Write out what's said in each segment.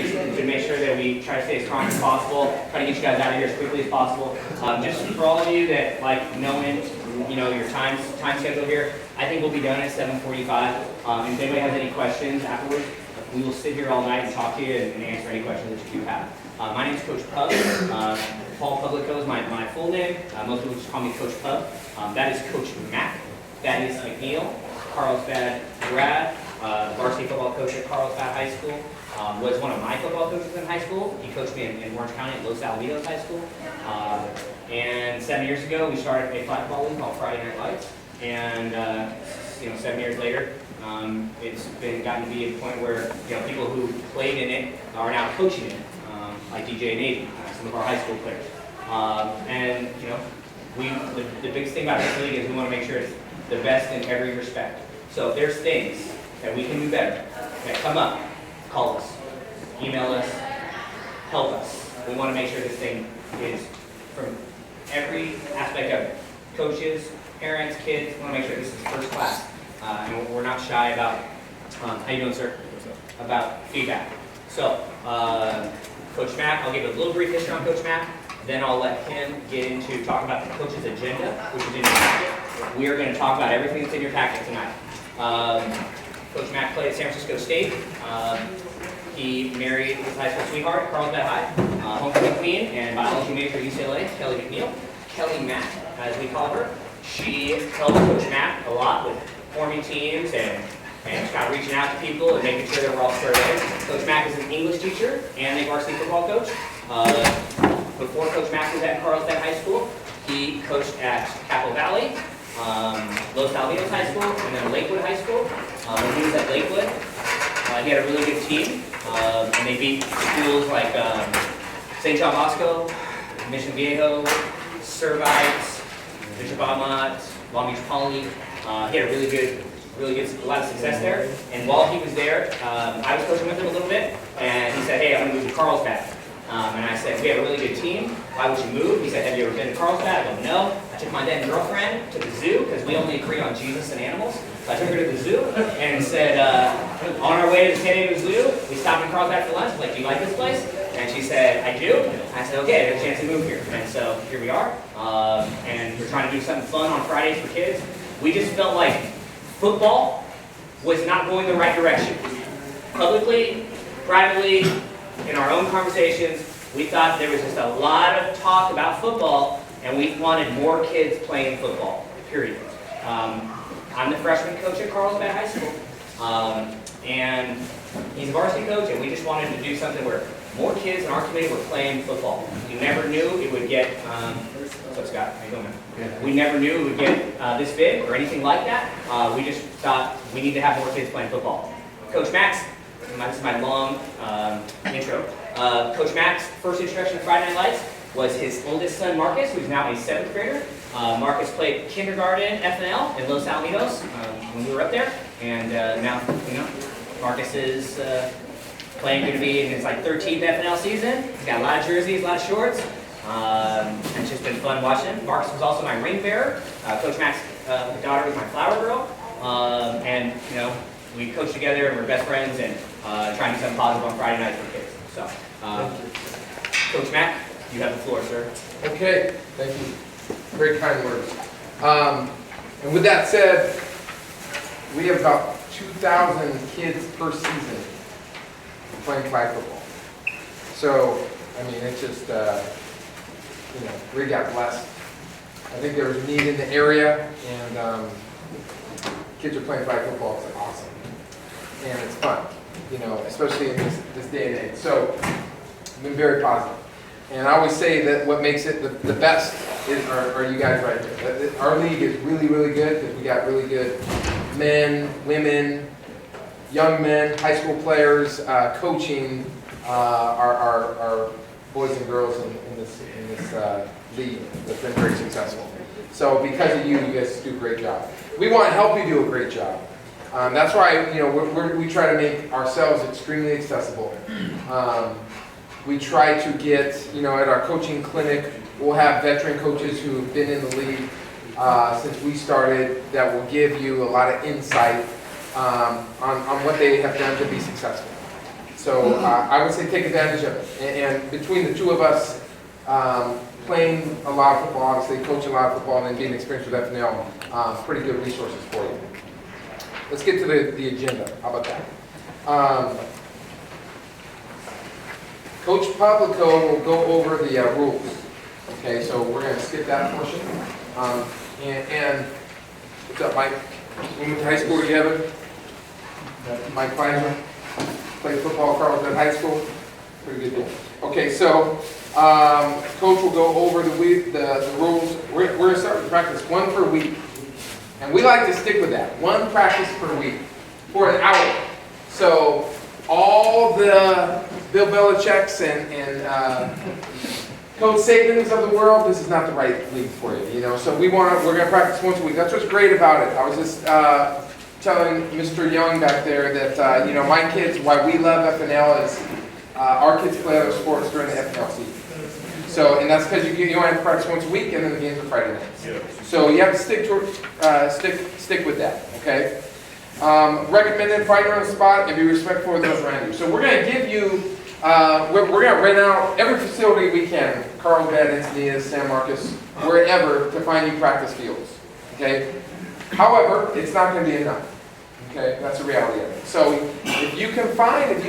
just to make sure that we try to stay as calm as possible, try to get you guys out of here as quickly as possible. Just for all of you that like knowing, your time schedule here, I think we'll be done at 7:45. And if anybody has any questions afterwards, we will sit here all night and talk to you and answer any questions that you do have. My name is Coach Pub. Paul Publico is my full name. Most people just call me Coach Pub. That is Coach Mac. That is MacNeal, Carlsbad grad, varsity football coach at Carlsbad High School. Was one of my football coaches in high school. He coached me in Orange County at Los Alamitos High School. And 7 years ago, we started a flag football league called Friday Night Lights. And 7 years later, it's gotten to be a point where people who played in it are now coaching it, like DJ and Navy, some of our high school players. And the biggest thing about this league is we want to make sure it's the best in every respect. So if there's things that we can do better, that come up, call us, email us, help us. We want to make sure this thing is from every aspect of it. Coaches, parents, kids, we want to make sure this is first class. And we're not shy about, how you doing, sir? About feedback. So, Coach Mack, I'll give a little brief history on Coach Mack. Then I'll let him get into talking about the coach's agenda, which is in your packet. We are going to talk about everything that's in your packet tonight. Coach Mack played at San Francisco State. He married his high school sweetheart, Carlsbad High, homecoming queen, and biology major at UCLA, Kelly MacNeal. Kelly Mack, as we call her. She helped Coach Mack a lot with forming teams and just kind of reaching out to people and making sure that we're all squared away. Coach Mack is an English teacher and a varsity football coach. Before Coach Mack was at Carlsbad High School, he coached at Capital Valley, Los Alamitos High School, and then Lakewood High School. When he was at Lakewood, he had a really good team, and they beat schools like St. John Bosco, Mission Viejo, Servites, Bishop Amat, Long Beach Poly. He had a a lot of success there. And while he was there, I was coaching with him a little bit, and he said, "Hey, I'm going to move to Carlsbad." And I said, "We have a really good team. Why would you move?" He said, "Have you ever been to Carlsbad?" I go, "No." I took my then girlfriend to the zoo because we only agree on Jesus and animals. So I took her to the zoo and said, on our way to the San Diego Zoo, we stopped in Carlsbad for lunch. I was like, "Do you like this place?" And she said, "I do." I said, "Okay, I have a chance to move here." And so here we are. And we're trying to do something fun on Fridays for kids. We just felt like football was not going the right direction. Publicly, privately, in our own conversations, we thought there was just a lot of talk about football, and we wanted more kids playing football, period. I'm the freshman coach at Carlsbad High School, and he's a varsity coach, and we just wanted to do something where more kids in our community were playing football. We never knew it would get, what's up, Scott? How you doing, man? Good. We never knew it would get this big or anything like that. We just thought we need to have more kids playing football. Coach Max, this is my long intro. Coach Mack's first introduction to Friday Night Lights was his oldest son, Marcus, who's now a 7th grader. Marcus played kindergarten FNL in Los Alamitos when we were up there, and now, Marcus is going to be in his 13th FNL season. He's got a lot of jerseys, a lot of shorts, and it's just been fun watching. Marcus was also my ring bearer. Coach Mack's daughter was my flower girl, and we coach together and we're best friends and trying to do something positive on Friday nights for kids. So, Coach Mack, you have the floor, sir. Okay, thank you. Very kind words. And with that said, we have about 2,000 kids per season playing flag football. So, I mean, it's just, we got blessed. I think there was a need in the area, and kids are playing flag football. It's awesome. And it's fun, especially in this day and age. So, I've been very positive. And I always say that what makes it the best are you guys right here. Our league is really, really good because we got really good men, women, young men, high school players coaching our boys and girls in this league that's been very successful. So because of you guys do a great job. We want to help you do a great job. That's why we try to make ourselves extremely accessible. We try to get, at our coaching clinic, we'll have veteran coaches who've been in the league since we started that will give you a lot of insight on what they have done to be successful. So I would say take advantage of it. And between the two of us, playing a lot of football, obviously coaching a lot of football, and then getting experience with FNL, pretty good resources for you. Let's get to the agenda. How about that? Coach Publico will go over the rules. Okay, so we're going to skip that portion. And what's up, Mike? We went to high school together. Mike Pfizer played football at Carlsbad High School. Pretty good deal. Okay, so Coach will go over the rules. We're going to start with practice 1 per week. And we like to stick with that. 1 practice per week for an hour. So all the Bill Belichick's and Coach Sabins of the world, this is not the right league for you, you know. So we're going to practice once a week. That's what's great about it. I was just telling Mr. Young back there that you know, my kids, why we love FNL is our kids play other sports during the FNL season. So, and that's because you only have to practice once a week, and then the games are Friday nights. Yeah. So you have to stick with that. Okay. Recommended find your own spot and be respectful of those around you. So we're going to give you. We're going to rent out every facility we can, Carlsbad, Encinitas, San Marcos, wherever, to find you practice fields. Okay. However, it's not going to be enough. Okay, that's the reality of it. So if you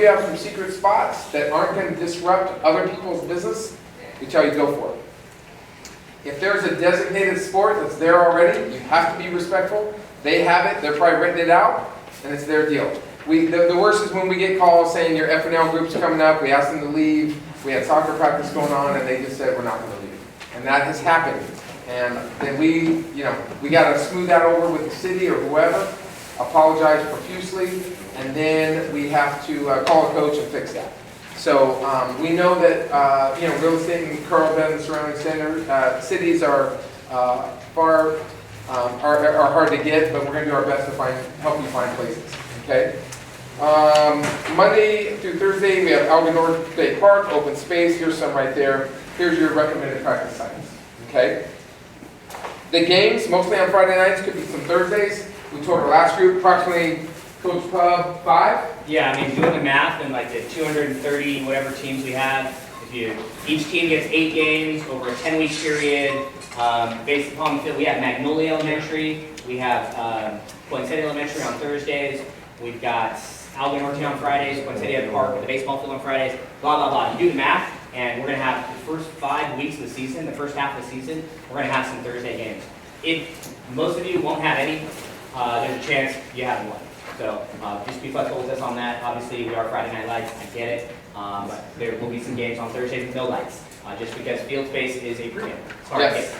have some secret spots that aren't going to disrupt other people's business, we tell you go for it. If there's a designated sport that's there already, you have to be respectful. They have it, they're probably written it out, and it's their deal. The worst is when we get calls saying your FNL group's coming up, we asked them to leave, we had soccer practice going on, and they just said we're not going to leave. And that has happened. And then we got to smooth that over with the city or whoever, apologize profusely, and then we have to call a coach and fix that. So we know that real estate in Carlsbad and surrounding cities are hard to get, but we're going to do our best to help you find places. Okay. Monday through Thursday we have Alga North State Park, open space. Here's some right there. Here's your recommended practice sites. Okay. The games mostly on Friday nights, could be some Thursdays. We told our last group approximately Coach Pub 5. Yeah, I mean, doing the math and like the 230 whatever teams we have, each team gets 8 games over a 10-week period. Based upon the field, we have Magnolia Elementary, we have Poinsettia Elementary on Thursdays, we've got Alga Norte on Fridays, Poinsettia Park with the baseball field on Fridays, blah, blah, blah. You do the math, and we're going to have the first 5 weeks of the season, the first half of the season, we're going to have some Thursday games. If most of you won't have any, there's a chance you have one. So just be flexible with us on that. Obviously, we are Friday Night Lights, I get it, but there will be some games on Thursdays with no lights, just because field space is a premium. It's hard to get.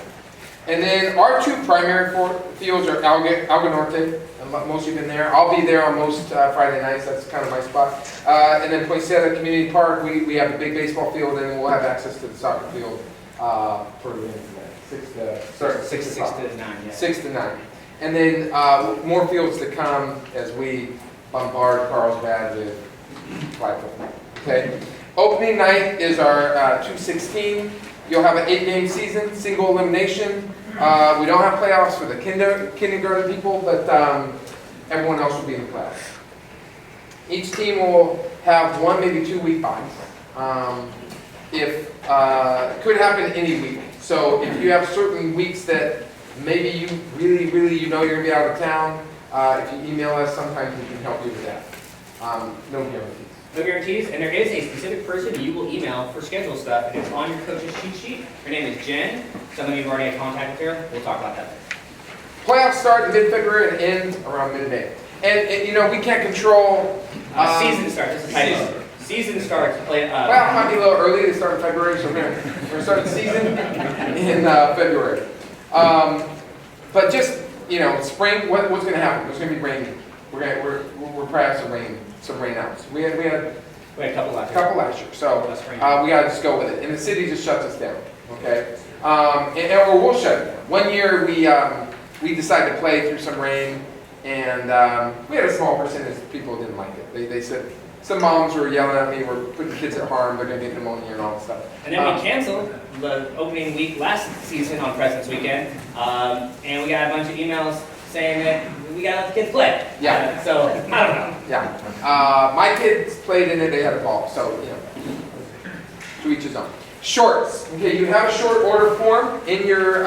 And then our 2 primary fields are Alga Norte, and most of you have been there. I'll be there on most Friday nights, that's kind of my spot. And then Poinsettia Community Park, we have a big baseball field, and we'll have access to the soccer field for the end of the night. 6 to 9. Yeah. 6 to 9. And then more fields to come as we bombard Carlsbad with flag football. Okay. Opening night is our 2-16. You'll have an 8-game season, single elimination. We don't have playoffs for the kindergarten people, but everyone else will be in the playoffs. Each team will have 1, maybe 2 week byes. It could happen any week. So if you have certain weeks that maybe you really you're going to be out of town, if you email us, sometimes we can help you with that. No guarantees. No guarantees, and there is a specific person you will email for schedule stuff, and it's on your coach's cheat sheet. Her name is Jen. Some of you have already had contact with her. We'll talk about that later. Playoffs start in mid-February and end around mid-May. And we can't control... season starts. This is typo. Season starts. Well, it might be a little early to start in February, so we're going to start the season in February. But just, spring, what's going to happen? It's going to be rainy. We're probably have some rain outs. We had a couple last year. So we got to just go with it. And the city just shuts us down. Okay? Or we'll shut it down. One year we decided to play through some rain, and we had a small percentage of people who didn't like it. They said, some moms were yelling at me, we're putting kids at harm, they're going to get pneumonia and all this stuff. And then we canceled the opening week last season on President's Weekend, and we got a bunch of emails saying that we gotta let the kids play. Yeah. So, I don't know. Yeah. My kids played in it, they had a ball, so, you know, to each his own. Shorts. Okay, you have a short order form in your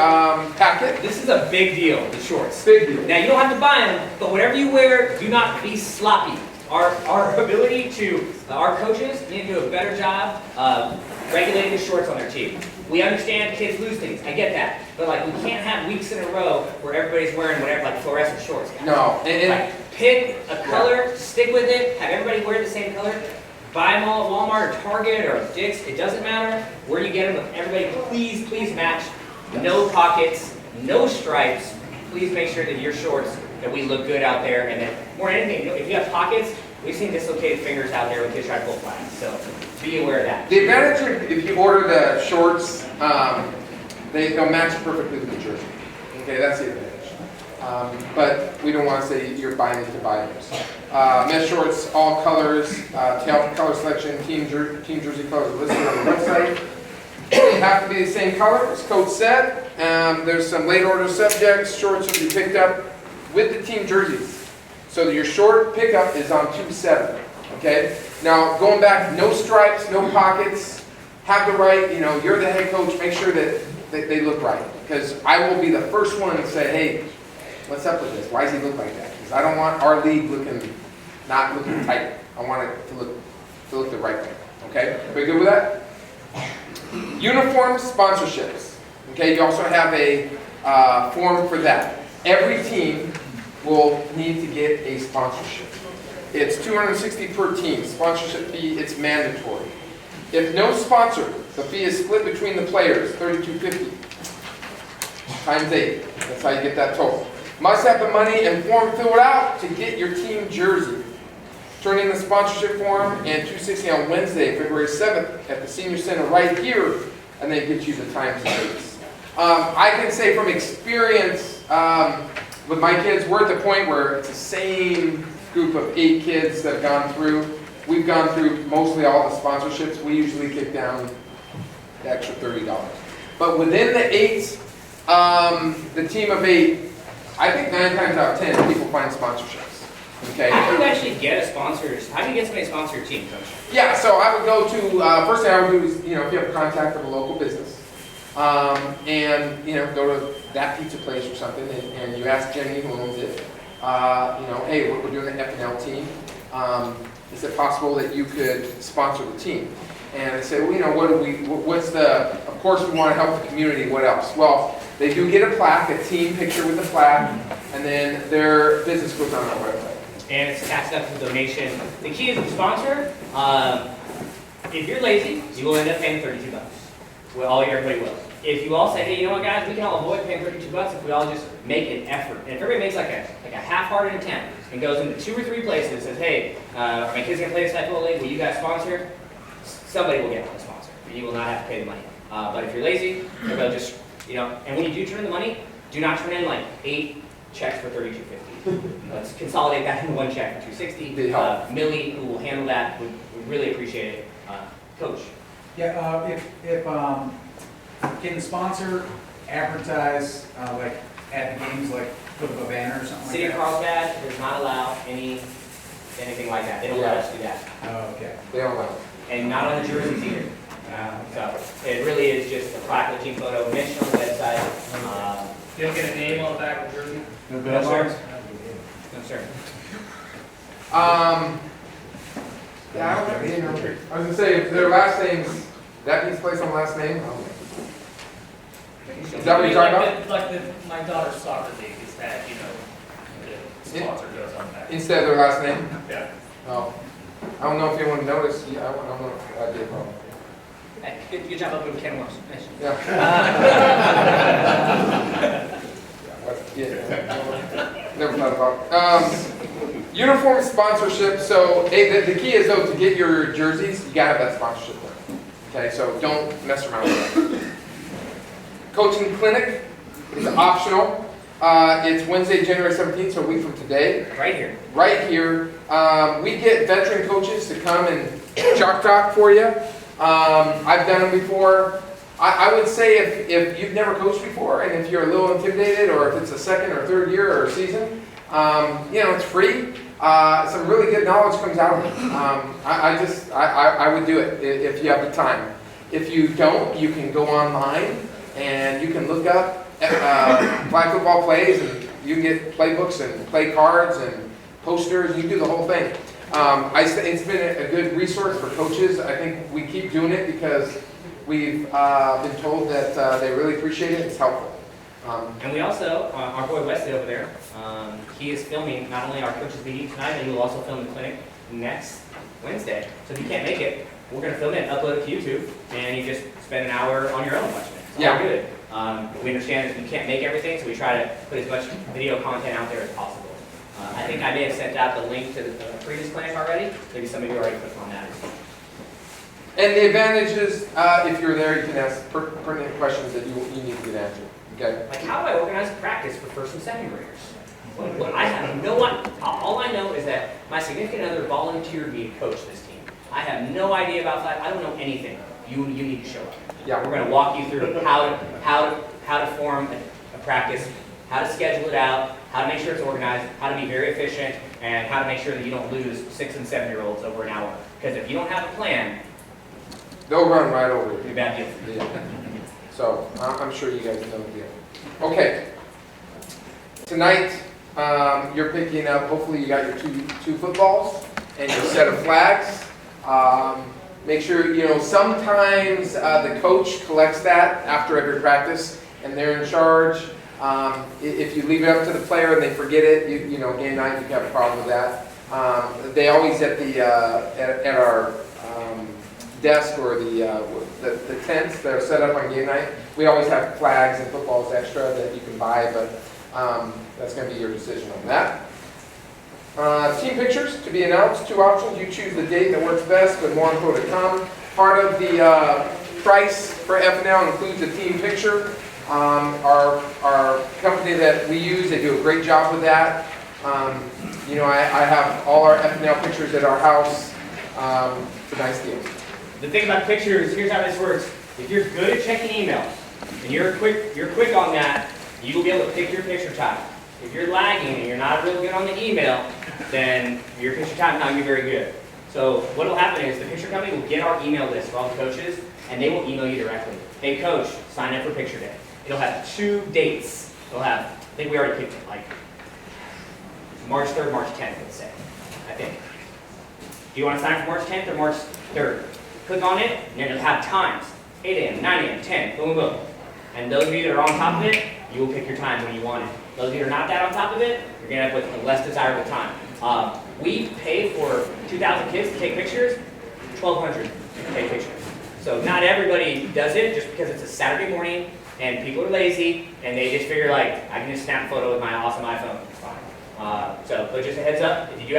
packet. This is a big deal, the shorts. Big deal. Now, you don't have to buy them, but whatever you wear, do not be sloppy. Our ability to, our coaches need to do a better job regulating the shorts on their team. We understand kids lose things, I get that. But like, we can't have weeks in a row where everybody's wearing whatever, like fluorescent shorts, guys. No, Like, pick a color, stick with it, have everybody wear the same color. Buy them all at Walmart or Target or Dick's, it doesn't matter where you get them, but everybody please match. No pockets, no stripes. Please make sure that your shorts, that we look good out there, and that more than anything, if you have pockets, we've seen dislocated fingers out there when kids try to pull flags, so be aware of that. the advantage if you order the shorts, they'll match perfectly with the jersey. Okay, that's the advantage. But we don't want to say you're buying it to buy those. Mesh shorts, all colors, color selection, team jersey colors are listed on the website. They have to be the same color, as Coach said. There's some late order subjects. Shorts will be picked up with the team jerseys. So your short pickup is on 2/7. Okay? Now, going back, no stripes, no pockets. Have the right, you know, you're the head coach, make sure that they look right. Because I will be the first one to say, hey, what's up with this? Why does he look like that? Because I don't want our league not looking tight. I want it to look the right way. Okay? Everybody good with that? Uniform sponsorships. Okay, you also have a form for that. Every team will need to get a sponsorship. It's $260 per team. Sponsorship fee, it's mandatory. If no sponsor, the fee is split between the players, $32.50 times 8. That's how you get that total. Must have the money and form filled out to get your team jersey. Turn in the sponsorship form and $260 on Wednesday, February 7th at the Senior Center right here, and they get you the times and dates. I can say from experience with my kids, we're at the point where it's the same group of 8 kids that have gone through. We've gone through mostly all the sponsorships. We usually kick down the extra $30. But within the 8, the team of 8, I think 9 times out of 10 people find sponsorships. Okay. How do you actually get a sponsor? How do you get somebody to sponsor your team, Coach? Yeah, so I would go to, first thing I would do is, you know, if you have a contact of a local business, and, you know, go to that pizza place or something, and you ask Jenny who owns it, you know, hey, we're doing an F&L team. Is it possible that you could sponsor the team? And they say, well, you know, of course we want to help the community, what else? Well, they do get a plaque, a team picture with a plaque, and then their business goes on our website. And it's taxed up to donation. The key is the sponsor. If you're lazy, you will end up paying $32. Well, everybody will. If you all say, hey, you know what, guys, we can all avoid paying $32 if we all just make an effort. And if everybody makes like a half-hearted attempt and goes into 2 or 3 places and says, hey, my kid's gonna play this type of league, will you guys sponsor? Somebody will get a sponsor. You will not have to pay the money. But if you're lazy, they'll just, you know, and when you do turn in the money, do not turn in like 8 checks for $32.50. Let's consolidate that into 1 check for $260. Millie, who will handle that, would really appreciate it. Coach. Yeah, if can the sponsor advertise like at the games, like put up a banner or something City like of Carlsbad does not allow anything like that. They don't let us do that. Oh, okay. They don't know. And not on the jerseys either. So it really is just a plaque, team photo, mention on the website. You don't get a name on the back of the jersey? No No, sir. No, sir. Yeah, I don't know, you know, I was gonna say, if their last names, that means place on last name. Is that what you're talking about? Like my daughter's soccer league is that, you know, the sponsor goes on that. Instead of their last name? Yeah. Oh. I don't know if anyone noticed, yeah, I don't know if I did wrong. Hey, good job opening Ken Morris. Nice. Yeah. Yeah. Never thought about it. Uniform sponsorship, so hey, the key is though to get your jerseys, you gotta have that sponsorship there. Okay, so don't mess around with that. Coaching clinic is optional. It's Wednesday, January 17th, so a week from today. Right here. Right here. We get veteran coaches to come and chalk talk for you. I've done them before. I would say if you've never coached before, and if you're a little intimidated, or if it's a second or third year or season, it's free. Some really good knowledge comes out of it. I would do it if you have the time. If you don't, you can go online and you can look up flag football plays, and you can get playbooks and play cards and posters. You can do the whole thing. It's been a good resource for coaches. I think we keep doing it because we've been told that they really appreciate it. It's helpful. And we also, our boy Wesley over there, he is filming not only our coaches meeting tonight, but he will also film the clinic next Wednesday. So if you can't make it, we're going to film it, upload it to YouTube, and you just spend an hour on your own watching it. It's all good. We understand that you can't make everything, so we try to put as much video content out there as possible. I think I may have sent out the link to the previous clinic already. Maybe some of you already clicked on that. And the advantage is, if you're there, you can ask pertinent questions that you need to get answered. Okay? Like, how do I organize a practice for first and second graders? Well, I have no idea. All I know is that my significant other volunteered me to coach this team. I have no idea about flag. I don't know anything. You need to show up. Yeah. We're going to walk you through how to form a practice, how to schedule it out, how to make sure it's organized, how to be very efficient, and how to make sure that you don't lose 6- and 7-year-olds over an hour. Because if you don't have a plan, they'll run right over it'll be you. a bad deal for you. Yeah. So I'm sure you guys know the deal. Okay. Tonight, you're picking up, hopefully you got your two footballs and your set of flags. Make sure, sometimes the coach collects that after every practice and they're in charge. If you leave it up to the player and they forget it, game night, you can have a problem with that. They always at our desk, or the tents that are set up on game night, we always have flags and footballs extra that you can buy, but that's going to be your decision on that. Team pictures to be announced. 2 options. You choose the date that works best, but more info to come. Part of the price for FNL includes a team picture. Our company that we use, they do a great job with that. I have all our FNL pictures at our house. It's a nice deal. The thing about pictures, here's how this works. If you're good at checking emails, and you're quick on that, you will be able to pick your picture time. If you're lagging and you're not real good on the email, then your picture time is not going to be very good. So what will happen is the picture company will get our email list for all the coaches, and they will email you directly. Hey coach, sign up for picture day. It'll have 2 dates. It'll have, I think we already picked it, like March 3rd, March 10th, let's say, I think. Do you want to sign up for March 10th or March 3rd? Click on it, and then it'll have times. 8 a.m., 9 a.m., 10, boom, boom. And those of you that are on top of it, you will pick your time when you want it. Those of you that are not that on top of it, you're going to end up with a less desirable time. We pay for 2,000 kids to take pictures, 1,200 to take pictures. So not everybody does it just because it's a Saturday morning and people are lazy and they just figure like, I can just snap a photo with my awesome iPhone. It's fine. But just a heads up, if you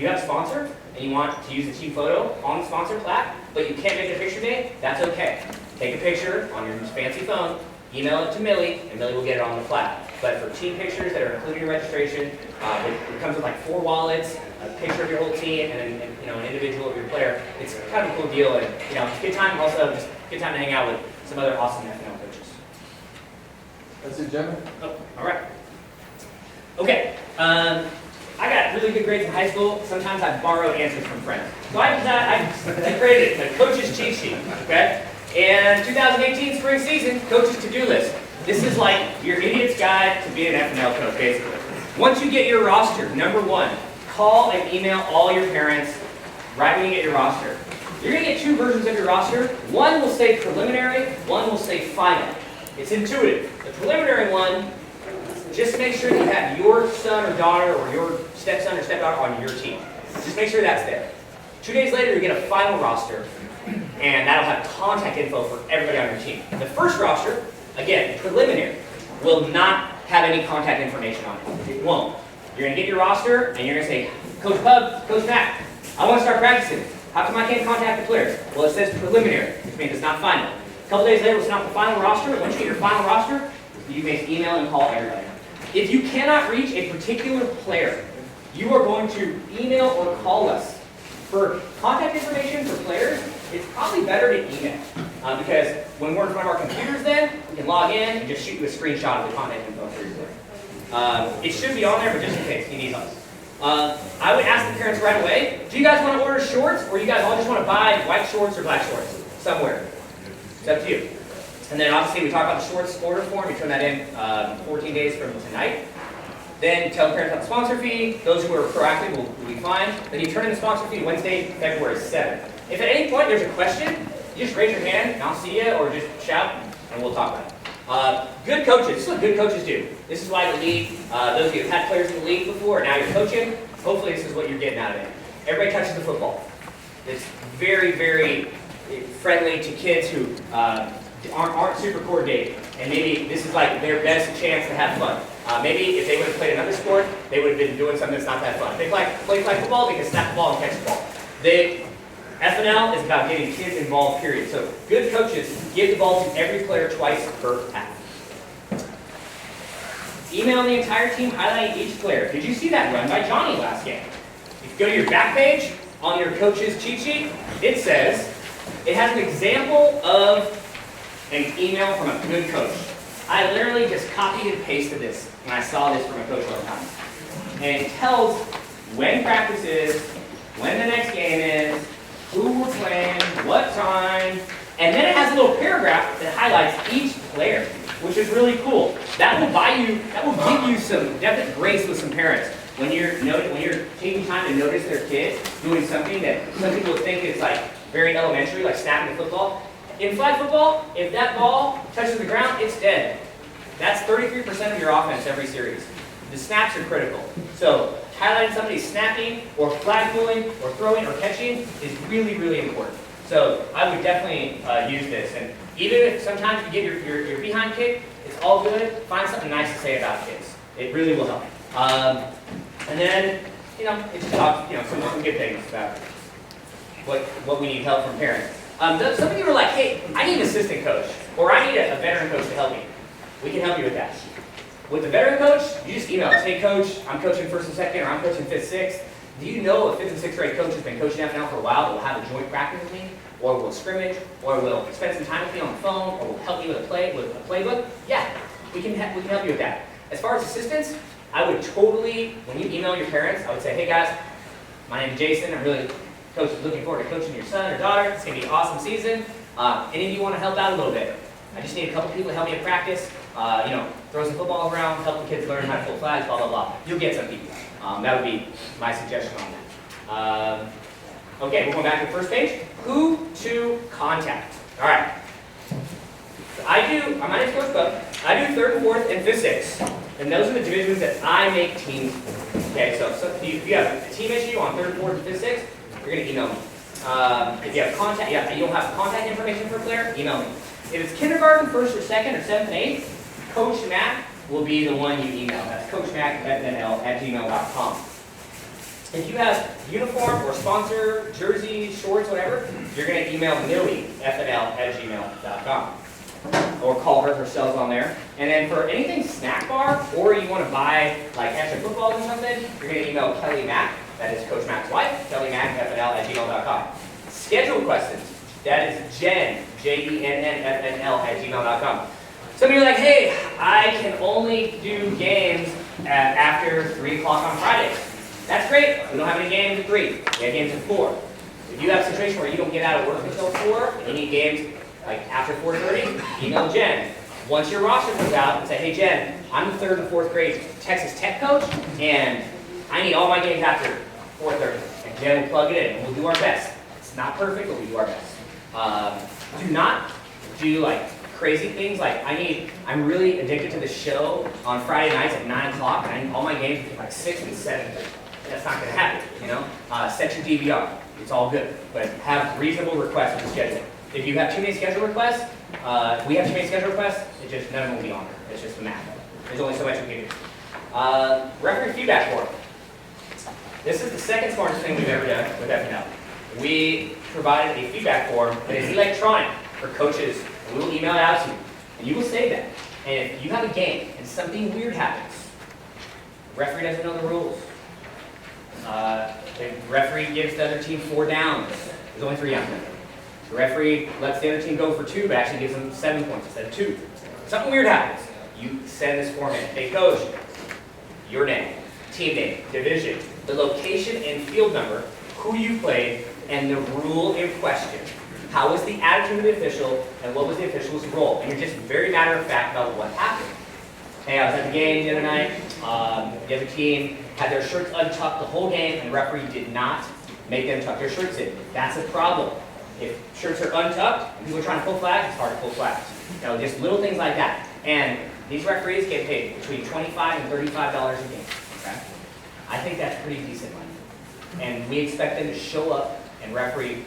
have a sponsor and you want to use a team photo on the sponsor plaque, but you can't make it a picture day, that's okay. Take a picture on your fancy phone, email it to Millie, and Millie will get it on the plaque. But for team pictures that are included in registration, it comes with like 4 wallets, a picture of your whole team, and then an individual of your player. It's kind of a cool deal, and it's a good time. Also, just a good time to hang out with some other awesome FNL coaches. That's it, gentlemen. Oh, all right. Okay. I got really good grades in high school. Sometimes I borrowed answers from friends. So I created a coach's cheat sheet. Okay. And 2018 spring season coach's to-do list. This is like your idiot's guide to be an FNL coach, basically. Once you get your roster, number 1, call and email all your parents right when you get your roster. You're going to get 2 versions of your roster. One will say preliminary, one will say final. It's intuitive. The preliminary one, just make sure you have your son or daughter or your stepson or stepdaughter on your team. Just make sure that's there. 2 days later, you get a final roster, and that'll have contact info for everybody on your team. The first roster, again, preliminary, will not have any contact information on it. It won't. You're going to get your roster, and you're going to say, Coach Pub, Coach Mac, I want to start practicing. How come I can't contact the players? Well, it says preliminary, which means it's not final. A couple days later, it's not the final roster. Once you get your final roster, you can email and call everybody. If you cannot reach a particular player, you are going to email or call us. For contact information for players, it's probably better to email. Because when we're in front of our computers then, we can log in and just shoot you a screenshot of the content info for your player. It should be on there, but just in case you need help. I would ask the parents right away, do you guys want to order shorts, or you guys all just want to buy white shorts or black shorts somewhere? It's up to you. And then obviously we talk about the shorts order form. You turn that in 14 days from tonight. Then tell the parents about the sponsor fee. Those who are proactive will be fine. Then you turn in the sponsor fee Wednesday, February 7th. If at any point there's a question, you just raise your hand and I'll see you, or just shout and we'll talk about it. Good coaches, this is what good coaches do. This is why the league, those of you who've had players in the league before and now you're coaching, hopefully this is what you're getting out of it. Everybody touches the football. It's very, very friendly to kids who aren't super coordinated. And maybe this is like their best chance to have fun. Maybe if they would have played another sport, they would have been doing something that's not that fun. If they play flag football, they can snap the ball and catch the ball. FNL is about getting kids involved, period. So good coaches give the ball to every player twice per half. Email the entire team highlighting each player. Did you see that run by Johnny last game? If you go to your back page on your coach's cheat sheet, it says, it has an example of an email from a good coach. I literally just copied and pasted this when I saw this from a coach one time. And it tells when practice is, when the next game is, who we're playing, what time, and then it has a little paragraph that highlights each player, which is really cool. That will give you some definite grace with some parents when you're taking time to notice their kid doing something that some people think is like very elementary, like snapping the football. In flag football, if that ball touches the ground, it's dead. That's 33% of your offense every series. The snaps are critical. So highlighting somebody snapping or flag pulling or throwing or catching is really, really important. So I would definitely use this. And even if sometimes you get your behind kick, it's all good. Find something nice to say about kids. It really will help. And then, it just talks, some good things about what we need help from parents. Some of you are like, hey, I need an assistant coach, or I need a veteran coach to help me. We can help you with that. With the veteran coach, you just email us, hey coach, I'm coaching 1st and 2nd, or I'm coaching 5th, 6th. Do you know a 5th and 6th grade coach has been coaching FNL for a while that will have a joint practice with me, or will scrimmage, or will spend some time with me on the phone, or will help you with a playbook? Yeah, we can help you with that. As far as assistants, I would totally, when you email your parents, I would say, hey guys, my name is Jason, I'm really looking forward to coaching your son or daughter. It's going to be an awesome season. Any of you want to help out a little bit? I just need a couple people to help me at practice. Throw some football around, help the kids learn how to pull flags, blah, blah, blah. You'll get some people. That would be my suggestion on that. Okay, we're going back to the first page. Who to contact. All right. So my name's Coach Buck. I do 3rd, 4th, and 5th, 6th. And those are the divisions that I make teams for. Okay, so if you have a team issue on 3rd, 4th, and 5th, 6th, you're going to email me. If you have contact, you don't have contact information for a player, email me. If it's kindergarten, 1st or 2nd or 7th and 8th, Coach Mac will be the one you email. That's coachmac@gmail.com. If you have uniform or sponsor, jersey, shorts, whatever, you're going to email Millie, fnl@gmail.com. Or call her cell's on there. And then for anything snack bar, or you want to buy like extra footballs or something, you're going to email Kelly Mack. That is Coach Mack's wife, kellymack@fnl@gmail.com. Schedule questions. That is Jen, JENNFNL@gmail.com. Some of you are like, hey, I can only do games after 3 o'clock on Fridays. That's great. We don't have any games at 3. We have games at 4. If you have a situation where you don't get out of work until 4, and you need games like after 4:30, email Jen. Once your roster comes out, and say, hey Jen, I'm the 3rd and 4th grade Texas Tech coach, and I need all my games after 4:30. And Jen will plug it in, and we'll do our best. It's not perfect, but we do our best. Do not do like crazy things like I'm really addicted to the show on Friday nights at 9 o'clock, and I need all my games at like 6 and 7. That's not going to happen, Set your DVR. It's all good, but have reasonable requests for the schedule. If you have too many schedule requests, we have too many schedule requests, none of them will be on there. It's just the math. There's only so much we can do. Referee feedback form. This is the second smartest thing we've ever done with FNL. We provided a feedback form that is electronic for coaches, and we will email it out to you. And you will say that. And if you have a game and something weird happens, the referee doesn't know the rules. The referee gives the other team 4 downs. There's only 3 downs. The referee lets the other team go for 2, but actually gives them 7 points instead of 2. Something weird happens. You send this form in. Hey coach, your name, team name, division, the location and field number, who you played, and the rule in question. How was the attitude of the official, and what was the official's role? And you're just very matter of fact about what happened. Hey, I was at the game the other night. The other team had their shirts untucked the whole game, and the referee did not make them tuck their shirts in. That's a problem. If shirts are untucked and people are trying to pull flags, it's hard to pull flags. You know, just little things like that. And these referees get paid between $25 and $35 a game. Okay? I think that's pretty decent money. And we expect them to show up and referee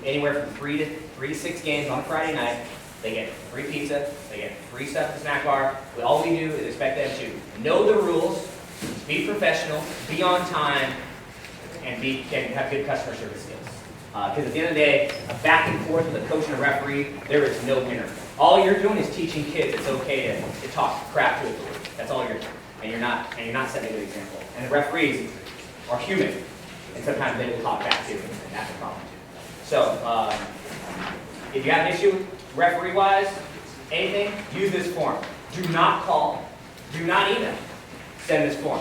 anywhere from 3 to 6 games on a Friday night. They get free pizza, they get free stuff at the snack bar. All we do is expect them to know the rules, be professional, be on time, and have good customer service skills. Because at the end of the day, a back and forth with a coach and a referee, there is no winner. All you're doing is teaching kids it's okay to talk crap to a group. That's all you're doing. And you're not setting a good example. And the referees are human. And sometimes they will talk back too, and that's a problem too. So, if you have an issue referee-wise, anything, use this form. Do not call. Do not email. Send this form.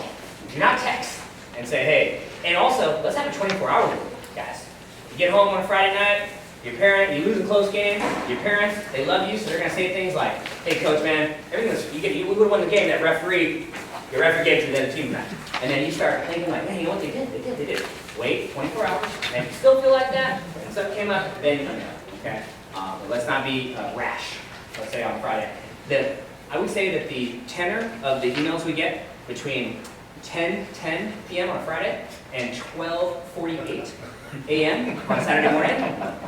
Do not text and say, hey, and also, let's have a 24-hour rule, guys. You get home on a Friday night, you lose a close game, your parents, they love you, so they're going to say things like, hey, coach, man, you would have won the game, your referee gave it to the other team tonight. And then you start thinking like, man, you know what, they did. Wait 24 hours, and if you still feel like that, and something came up, then you know, okay? But let's not be rash, let's say on Friday. I would say that the tenor of the emails we get between 10:10 p.m. on a Friday and 12:48 a.m. on a Saturday morning,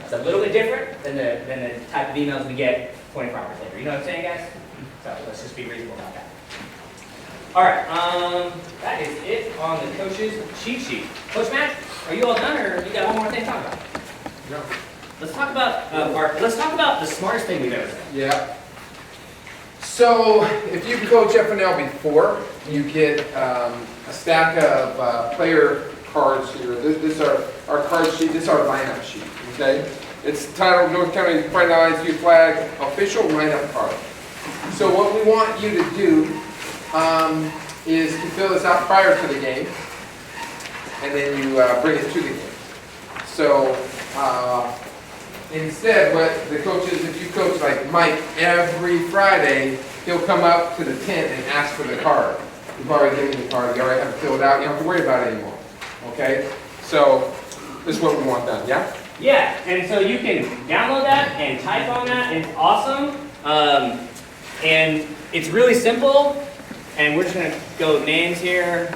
it's a little bit different than the type of emails we get 24 hours later. You know what I'm saying, guys? So let's just be reasonable about that. All right, that is it on the coach's cheat sheet. Coach Matt, are you all done, or you got one more thing to talk about? No. Let's talk about the smartest thing we've ever done. Yeah. So if you coach FNL before, you get a stack of player cards here. This is our card sheet. This is our lineup sheet. Okay. It's titled North County Pride ISU Flag Official Lineup Card. So what we want you to do is to fill this out prior to the game, and then you bring it to the game. So instead, what the coaches, if you coach like Mike every Friday, he'll come up to the tent and ask for the card. You've already given the card, you already have it filled out, you don't have to worry about it anymore. Okay? So this is what we want done, yeah? Yeah, and so you can download that and type on that, and it's awesome. And it's really simple, and we're just going to go names here.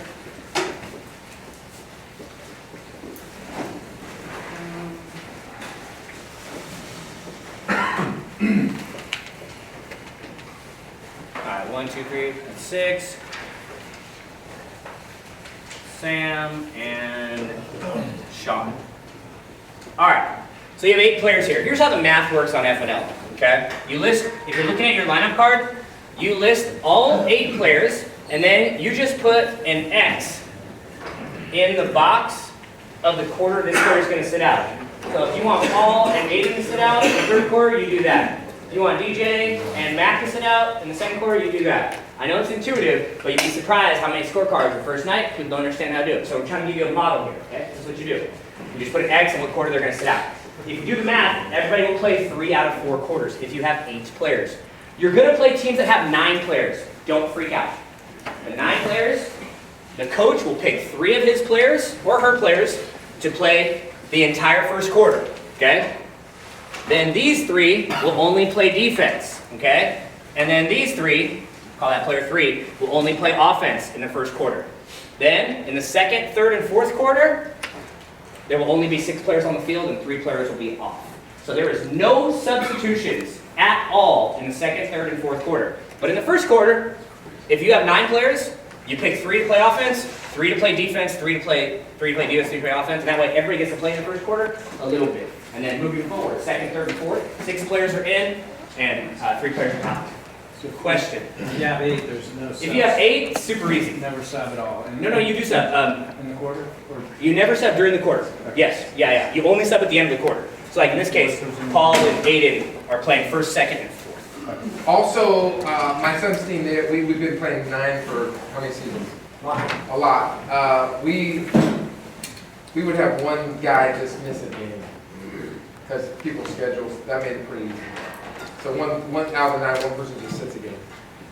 Alright, 1, 2, 3, 6. Sam and Sean. Alright, so you have 8 players here. Here's how the math works on FNL, okay? You list, if you're looking at your lineup card, you list all 8 players, and then you just put an X in the box of the quarter this player is going to sit out. So if you want Paul and Aiden to sit out in the third quarter, you do that. If you want DJ and Mac to sit out in the second quarter, you do that. I know it's intuitive, but you'd be surprised how many scorecards the first night people don't understand how to do it. So we're trying to give you a model here, okay? This is what you do. You just put an X in what quarter they're going to sit out. If you do the math, everybody will play 3 out of 4 quarters if you have 8 players. You're going to play teams that have 9 players. Don't freak out. The 9 players, the coach will pick 3 of his players or her players to play the entire first quarter, okay? Then these 3 will only play defense, okay? And then these 3, call that player 3, will only play offense in the first quarter. Then, in the second, third, and fourth quarter, there will only be 6 players on the field and 3 players will be off. So there is no substitutions at all in the second, third, and fourth quarter. But in the first quarter, if you have 9 players, you pick 3 to play offense, 3 to play defense, 3 to play defense, 3 to play offense, and that way everybody gets to play in the first quarter a little bit. And then moving forward, second, third, and fourth, 6 players are in, and 3 players are out. Good question. If you have 8, there's no sub. If you have 8, it's super easy. Never sub at all. No, you do sub. In the quarter? Or You never sub during the quarter. Yes, yeah. You only sub at the end of the quarter. So like in this case, Paul and Aiden are playing first, second, and fourth. Also, my son's team, we've been playing 9 for how many seasons? A lot. We would have one guy just miss a game because people's schedules, that made it pretty easy. So one out of the 9, one person just sits a game.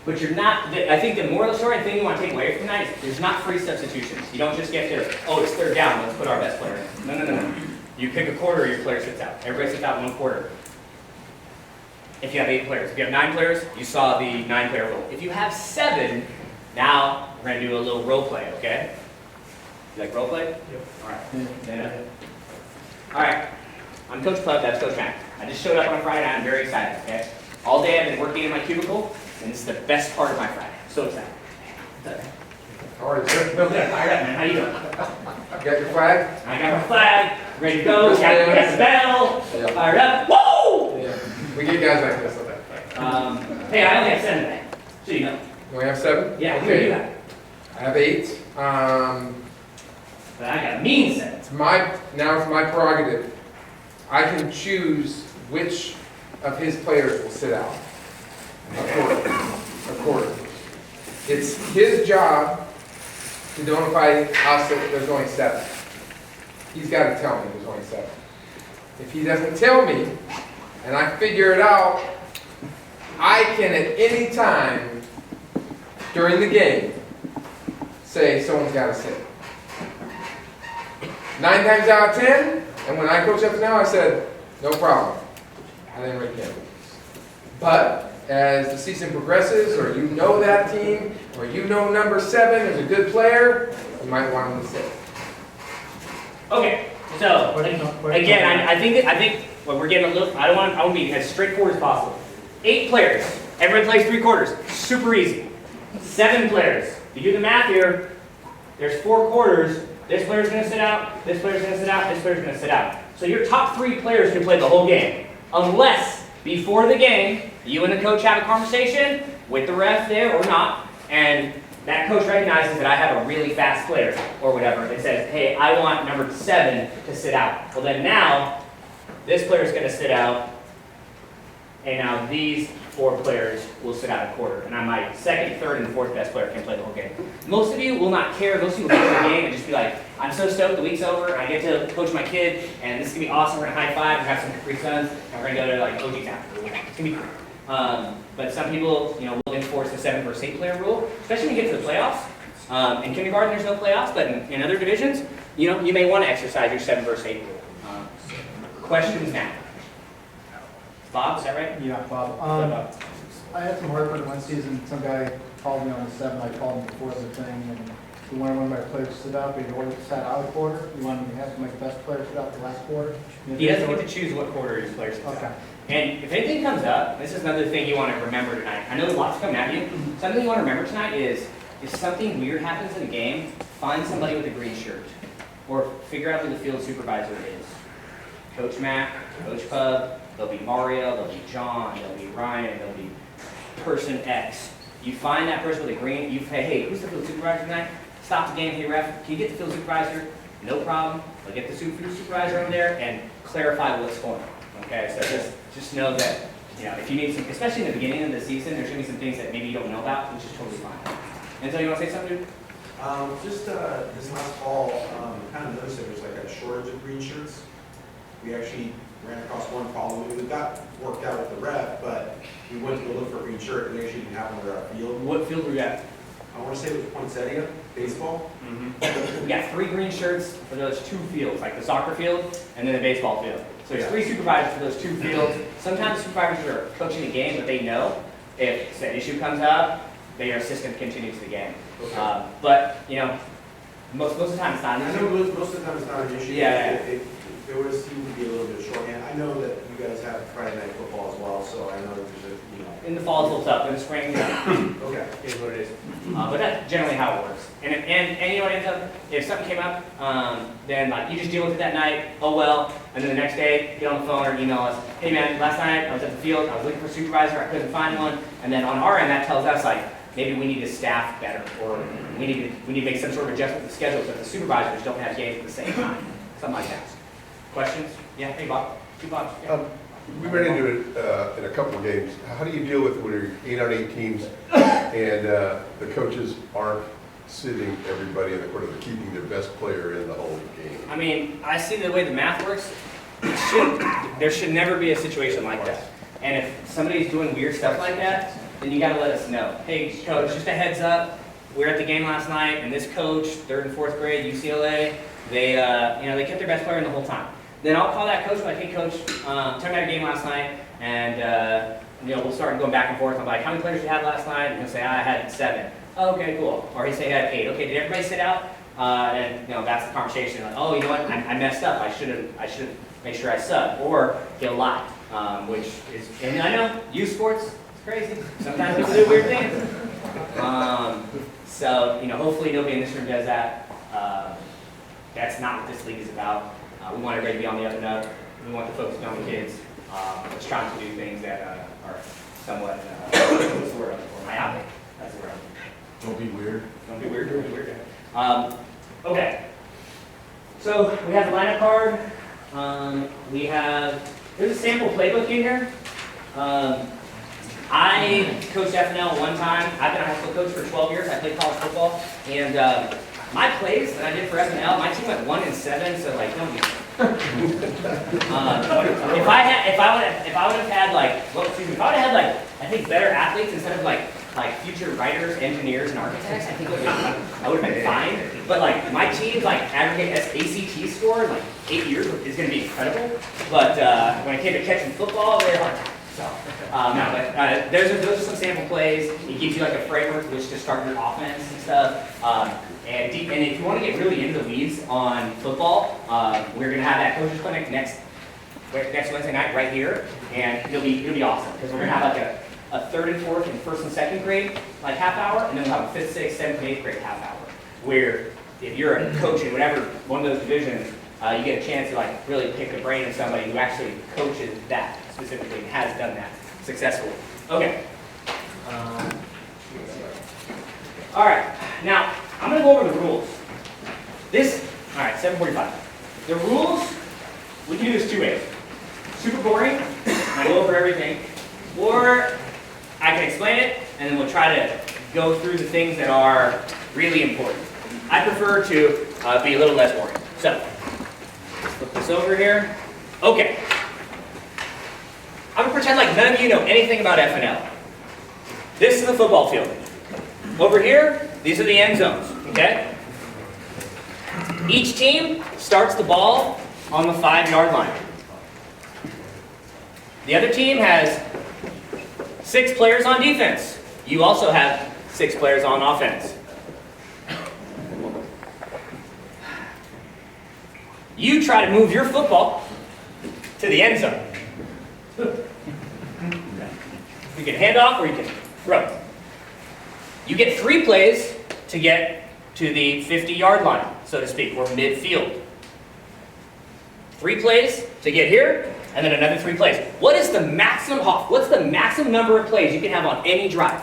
But you're not, I think the moral of the story and thing you want to take away from tonight is there's not free substitutions. You don't just get to, oh, it's third down, let's put our best player in. No. You pick a quarter, your player sits out. Everybody sits out 1 quarter. If you have 8 players. If you have 9 players, you saw the 9-player rule. If you have 7, now we're going to do a little role play, okay? You like role play? Yep. All right. Then, all right. I'm Coach Pubb, that's Coach Mac. I just showed up on a Friday night, I'm very excited, okay? All day I've been working in my cubicle, and this is the best part of my Friday. So excited. All right, sir. Real good. All right, man. How you doing? You got your flag? I got my flag. Ready to go. Got the bell. Yeah. Fired up. Woo! Yeah. We get guys like this. Okay. Hey, I only have 7 today. So you know. We have 7? Yeah, Okay. you got. I have 8. But I got a mean 7. It's my prerogative. I can choose which of his players will sit out. A quarter. It's his job to notify us that there's only 7. He's got to tell me there's only 7. If he doesn't tell me, and I figure it out, I can at any time during the game say someone's got to sit. 9 times out of 10, and when I coach up now, I said, no problem. I didn't really care. But as the season progresses, or you know that team, or you know number 7 is a good player, you might want him to sit. Okay. So again, I think when we're getting a little, I want to be as straightforward as possible. 8 players. Everybody plays 3 quarters. Super easy. 7 players. If you do the math here, there's 4 quarters. This player's going to sit out. This player's going to sit out. This player's going to sit out. So your top 3 players can play the whole game, unless before the game you and the coach have a conversation with the ref there or not, and that coach recognizes that I have a really fast player or whatever, and says, hey, I want number 7 to sit out. Well, then now this player's going to sit out, and now these 4 players will sit out a quarter, and my 2nd, 3rd, and 4th best player can play the whole game. Most of you will not care. Most of you will get to the game and just be like, I'm so stoked, the week's over, I get to coach my kid, and this is going to be awesome. We're going to high five, and have some Capri Suns, and we're going to go to like OG's after. It's going to be cool. But some people, will enforce the 7 versus 8 player rule, especially when you get to the playoffs. In kindergarten, there's no playoffs, but in other divisions, you may want to exercise your 7 versus 8 rule. Questions now? Bob, is that right? Yeah, Bob. I had some heartburn one season. Some guy called me on the 7. I called him before the thing, and he wanted one of my players to sit out, but he ordered sat out a quarter. He wanted me to have my best player sit out the last quarter. He doesn't get to choose what quarter his players sit out. Okay. And if anything comes up, this is another thing you want to remember tonight. I know there's lots coming at you. Something you want to remember tonight is, if something weird happens in a game, find somebody with a green shirt. Or figure out who the field supervisor is. Coach Mac, Coach Pubb, there'll be Mario, there'll be John, there'll be Ryan, there'll be person X. You find that person with a green, you say, hey, who's the field supervisor tonight? Stop the game, hey ref, can you get the field supervisor? No problem. They'll get the field supervisor over there and clarify what's going on. Okay, so just know that, if you need some, especially in the beginning of the season, there's going to be some things that maybe you don't know about, which is totally fine. And so you want to say something, dude? Just this last fall, kind of noticed there was like a shortage of green shirts. We actually ran across one problem. We got worked out with the ref, but we went to go look for a green shirt, and we actually didn't have one at our field. What field were you at? I want to say it was Poinsettia, baseball. We got 3 green shirts for those 2 fields, like the soccer field and then the baseball field. So there's 3 supervisors for those 2 fields. Sometimes supervisors are coaching the game, but they know if an issue comes up, their assistant continues the game. Okay. But most of the time it's not an I issue. know most of the time it's not an issue. Yeah. There was seemed to be a little bit of shorthand. I know that you guys have Friday night football as well, so I know that there's In the fall it's a little tough, in the spring, Okay. is what it is. But that's generally how it works. And you know what ends up, if something came up, then like you just deal with it that night, oh well, and then the next day, get on the phone or email us, hey man, last night I was at the field, I was looking for a supervisor, I couldn't find one, and then on our end that tells us like, maybe we need to staff better, or we need to make some sort of adjustment to the schedule so that the supervisors don't have games at the same time, something like that. Questions? Yeah, hey Bob. Two bucks. Yeah. We ran into it in a couple of games. How do you deal with when you're 8-on-8 teams and the coaches aren't sitting everybody in the quarter, they're keeping their best player in the whole game? I mean, I see the way the math works. There should never be a situation like that. And if somebody's doing weird stuff like that, then you gotta let us know. Hey, coach, just a heads up. We were at the game last night, and this coach, 3rd and 4th grade, UCLA, they kept their best player in the whole time. Then I'll call that coach, like, hey, coach, tell me about a game last night, and we'll start going back and forth. I'm like, how many players did you have last night? And he'll say, I had 7. Oh, okay, cool. Or he say, I had 8. Okay, did everybody sit out? And that's the conversation. Like, oh, you know what? I messed up. I should make sure I subbed. Or he'll lie, which is, and I know youth sports, it's crazy. Sometimes people do weird things. So hopefully nobody in this room does that. That's not what this league is about. We want everybody to be on the up and up. We want the folks to be on the kids. Let's try to do things that are somewhat, what's the word I'm looking for? Myopic. That's the word. Don't be weird. Don't be weird. Don't be weird. Okay. So we have the lineup card. There's a sample playbook in here. I coached FNL one time. I've been a high school coach for 12 years. I played college football. And my plays that I did for FNL, my team went 1-7, so like, don't be. If I would have had I think better athletes instead of like future writers, engineers, and architects, I think I would have been fine. But like my team's like aggregate ACT score in like 8 years is going to be incredible. But when it came to catching football, very hard time. So those are some sample plays. It gives you like a framework to which to start your offense and stuff. And if you want to get really into the weeds on football, we're going to have that coaches clinic next Wednesday night right here, and it'll be awesome because we're going to have like a 3rd and 4th and 1st and 2nd grade like half hour, and then we'll have a 5th, 6th, 7th, and 8th grade half hour. Where if you're a coach in whatever one of those divisions, you get a chance to like really pick the brain of somebody who actually coaches that specifically and has done that successfully. Okay. All right. Now I'm going to go over the rules. All right, 7:45. The rules, we can do this 2 ways. Super boring, and I go over everything, or I can explain it, and then we'll try to go through the things that are really important. I prefer to be a little less boring. So, let's flip this over here. Okay. I'm going to pretend like none of you know anything about FNL. This is the football field. Over here, these are the end zones, okay? Each team starts the ball on the 5-yard line. The other team has 6 players on defense. You also have 6 players on offense. You try to move your football to the end zone. You can hand off or you can throw. You get 3 plays to get to the 50-yard line, so to speak, or midfield. 3 plays to get here, and then another 3 plays. What's the maximum number of plays you can have on any drive?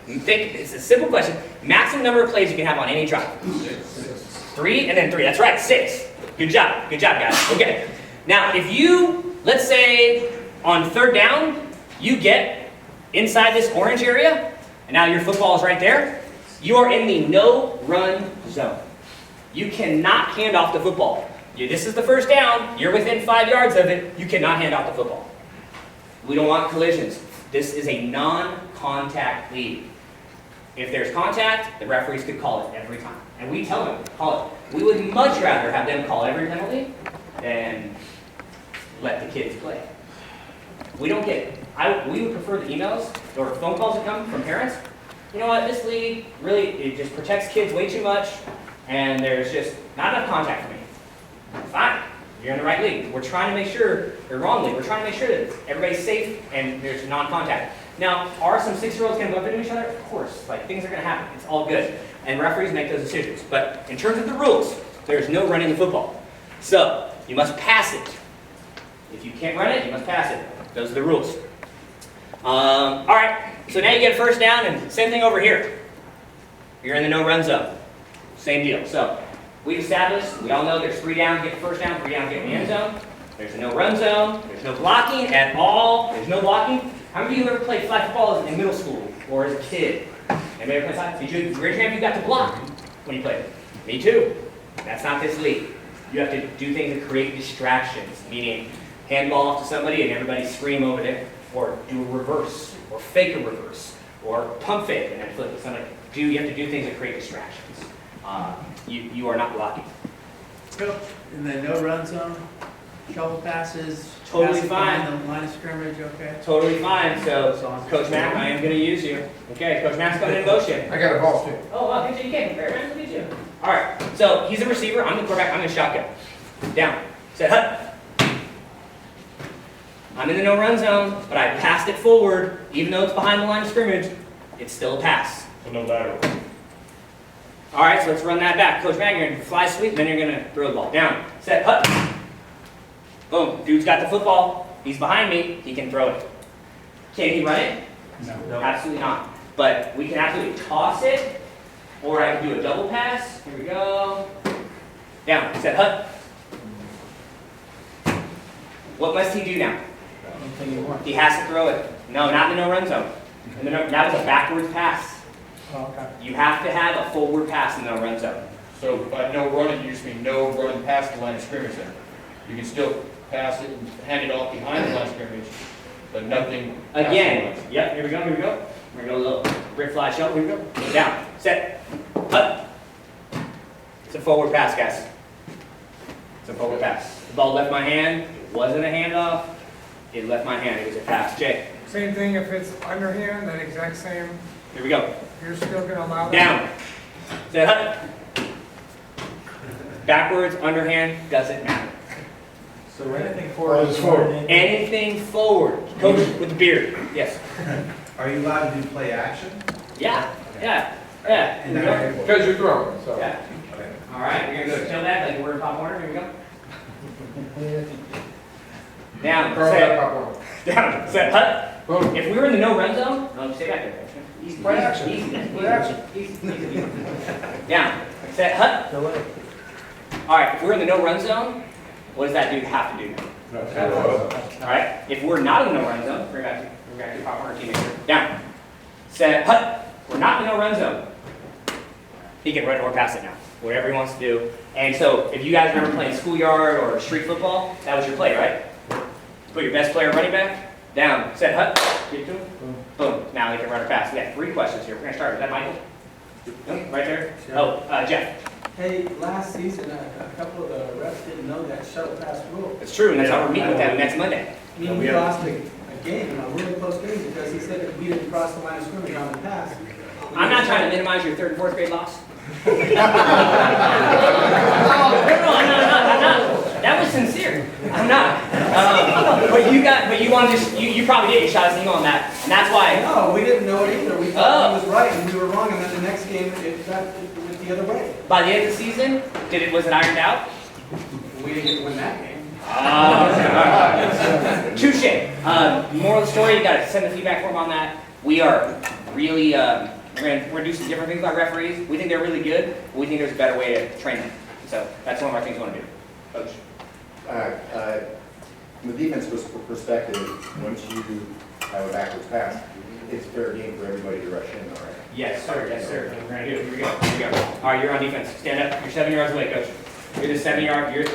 It's a simple question. Maximum number of plays you can have on any drive. 3 and then 3. That's right, 6. Good job, guys. Okay. Now, if you, let's say, on 3rd down, you get inside this orange area, and now your football is right there, you are in the no-run zone. You cannot hand off the football. This is the 1st down. You're within 5 yards of it. You cannot hand off the football. We don't want collisions. This is a non-contact league. If there's contact, the referees could call it every time. And we tell them, call it. We would much rather have them call every penalty than let the kids play. We would prefer the emails or phone calls that come from parents. You know what, this league really, it just protects kids way too much, and there's just not enough contact for me. Fine, you're in the right league. We're trying to make sure, or wrong league, we're trying to make sure that everybody's safe and there's non-contact. Now, are some 6-year-olds going to bump into each other? Of course, like things are going to happen. It's all good. And referees make those decisions. But in terms of the rules, there's no running the football. So, you must pass it. If you can't run it, you must pass it. Those are the rules. All right, so now you get a 1st down, and same thing over here. You're in the no-run zone. Same deal. So, we've established, we all know there's 3 downs, get the 1st down, 3 downs, get in the end zone. There's no run zone, there's no blocking at all, there's no blocking. How many of you ever played flag football in middle school or as a kid? Anybody ever play flag? Did you raise your hand if you got to block when you played? Me too. That's not this league. You have to do things that create distractions, meaning hand ball off to somebody and everybody scream over there, or do a reverse, or fake a reverse, or pump fake and then flip to somebody. You have to do things that create distractions. You are not blocking. Coach, in the no run zone, shovel passes. Totally passes fine. behind the line of scrimmage, okay? Totally fine. So, Coach Mack, I am going to use you. Okay, Coach Mack's coming in motion. I got a ball too. Oh, wow, good job, you came. Very nice to meet you. All right, so he's a receiver. I'm the quarterback. I'm going to shotgun. Down. Set hut. I'm in the no run zone, but I passed it forward. Even though it's behind the line of scrimmage, it's still a pass. So no lateral. All right, so let's run that back. Coach Mack, you're going to fly sweep, and then you're going to throw the ball. Down. Set hut. Boom. Dude's got the football. He's behind me. He can throw it. Can he run it? No. Absolutely not. But we can absolutely toss it, or I can do a double pass. Here we go. Down. Set hut. What must he do now? He has to throw it. No, not in the no run zone. That was a backwards pass. Oh, okay. You have to have a forward pass in the no run zone. So by no running, you just mean no running past the line of scrimmage then? You can still pass it and hand it off behind the line of scrimmage, but nothing. past the Again. line. Yep, here we go, here we go. We're going to go a little brick fly shuttle. Here we go. Down. Set. Hut. It's a forward pass, guys. It's a forward pass. The ball left my hand. It wasn't a handoff. It left my hand. It was a pass. Jay. Same thing if it's underhand, that exact same, Here we go. you're still gonna allow that? Down. Set hut. Backwards, underhand, doesn't matter. So anything forward is Anything forward. Coach with the beard. Yes. Are you allowed to do play action? Yeah. Yeah. Yeah. Here we go. Because you're throwing, so. Yeah. Okay. All right. We're gonna go chill that like we're in Pop Warner. Here we go. Down. Throw that Set. pop on. Down. Set. Hut. Boom. If we were in the no run zone, no, stay back there. Easy. Play action. Easy. Play action. Easy. Easy. Down. Set. Hut. delay. All right. If we're in the no run zone, what does that dude have to do now? All right. If we're not in the no run zone, we're back to Pop Warner teammates here. Down. Set. Hut. We're not in the no run zone. He can run or pass it now, whatever he wants to do. And so, if you guys remember playing schoolyard or street football, that was your play, right? Put your best player running back, down, set hut, get to him, boom. Now he can run or pass. We got 3 questions here. We're gonna start with that, Michael. Nope, right there. Oh, Jeff. Hey, last season, a couple of the refs didn't know that shuttle pass rule. It's true, and that's how we're meeting with them next Monday. I mean, we lost a game, a really close game, because he said that we didn't cross the line of scrimmage on the pass. I'm not trying to minimize your 3rd and 4th grade loss. No, I'm not. That was sincere. I'm not. But you wanted to, you probably did. You shot us an email on that, and that's why. No, we didn't know it either. We thought he was right and we were wrong, and then the next game, it went the other way. By the end of the season, was it ironed out? We didn't win that game. Touche. Moral of the story, you got to send the feedback form on that. We are really, we're going to do some different things about referees. We think they're really good, but we think there's a better way to train them. So that's one of our things we want to do. Coach. From the defense perspective, once you have a backwards pass, it's fair game for everybody to rush in, all right? Yes, sir. Yes, sir. We're going to do it. Here we go. Here we go. All right, you're on defense. Stand up. You're 7 yards away, coach. You're the 7-yard. You're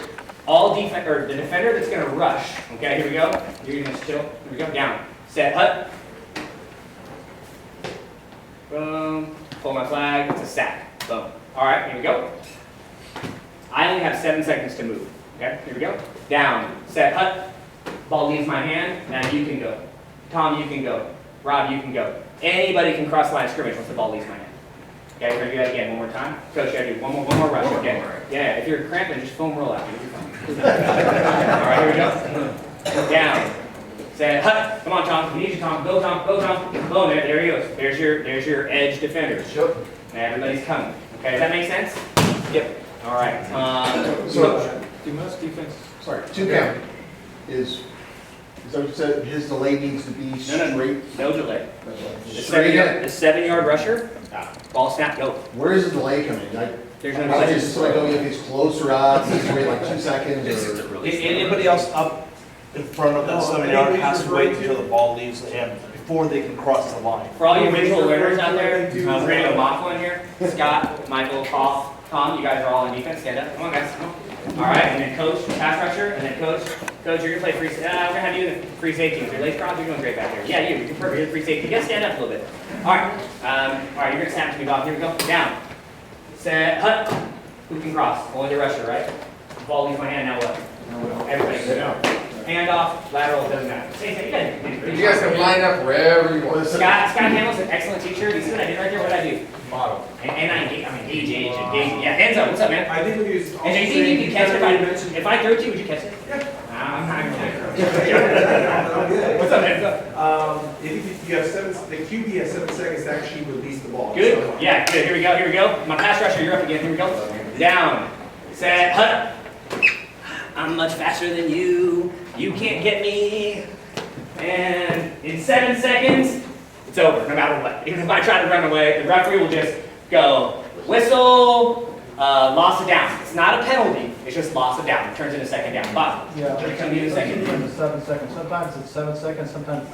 all defense, or the defender that's going to rush. Okay, here we go. You're going to chill. Here we go. Down. Set. Hut. Boom. Pull my flag. It's a sack. Boom. All right, here we go. I only have 7 seconds to move. Okay, here we go. Down. Set. Hut. Ball leaves my hand. Now you can go. Tom, you can go. Rob, you can go. Anybody can cross the line of scrimmage once the ball leaves my hand. Okay, we're gonna do that again one more time. Coach, you gotta do one more rush. Okay. Yeah, if you're cramping, just foam roll out. You'll be fine. All right, here we go. Down. Set. Hut. Come on, Tom. We need you, Tom. Go, Tom. Go, Tom. Boom. There he goes. There's your edge defender. Sure. Now everybody's coming. Okay, does that make sense? Yep. All right. So, Do most defense, sorry, 2 count is that what you said, his delay needs to be straight? No delay. The Straight in. 7-yard rusher, ball snap, go. Where is the delay coming? There's I no was just like, oh, if it's close or odds, just wait like 2 seconds or. Anybody else up in front of that 7-yard has to wait until the ball leaves him before they can cross the line. For all you visual learners out there, we're gonna go mock one here. Scott, Michael, Paul, Tom, you guys are all on defense. Stand up. Come on, guys. Come on. All right, and then coach, pass rusher, and then coach, you're gonna play free. We're gonna have you in the free safety. With your legs crossed, you're doing great back there. Yeah, you're perfect. You're the free safety. You gotta stand up a little bit. All right, you're gonna snap to me, Bob. Here we go. Down. Set. Hut. Who can cross? Only the rusher, right? Ball leaves my hand. Now what? Everybody. Hand off. Lateral. Doesn't matter. You guys can line up wherever you want. Scott Hamill's an excellent teacher. You see what I did right there? What did I do? Model. And I mean, engage. Yeah, hands up. What's up, man? I think we use. And do you think you can catch it if I throw it to you, would you catch it? Yeah. I'm not going to throw it. What's up, man? If you have the QB has 7 seconds to actually release the ball. Good. So, Yeah, good. Here we go. My pass rusher, you're up again. Here we go. Down. Set. Hut. I'm much faster than you. You can't get me. And in 7 seconds, it's over, no matter what. Even if I try to run away, the referee will just go, whistle, loss of down. It's not a penalty, it's just loss of down. It turns into second down. Bob, Yeah. what can you do in a second? 7 seconds. Sometimes it's 7 seconds, sometimes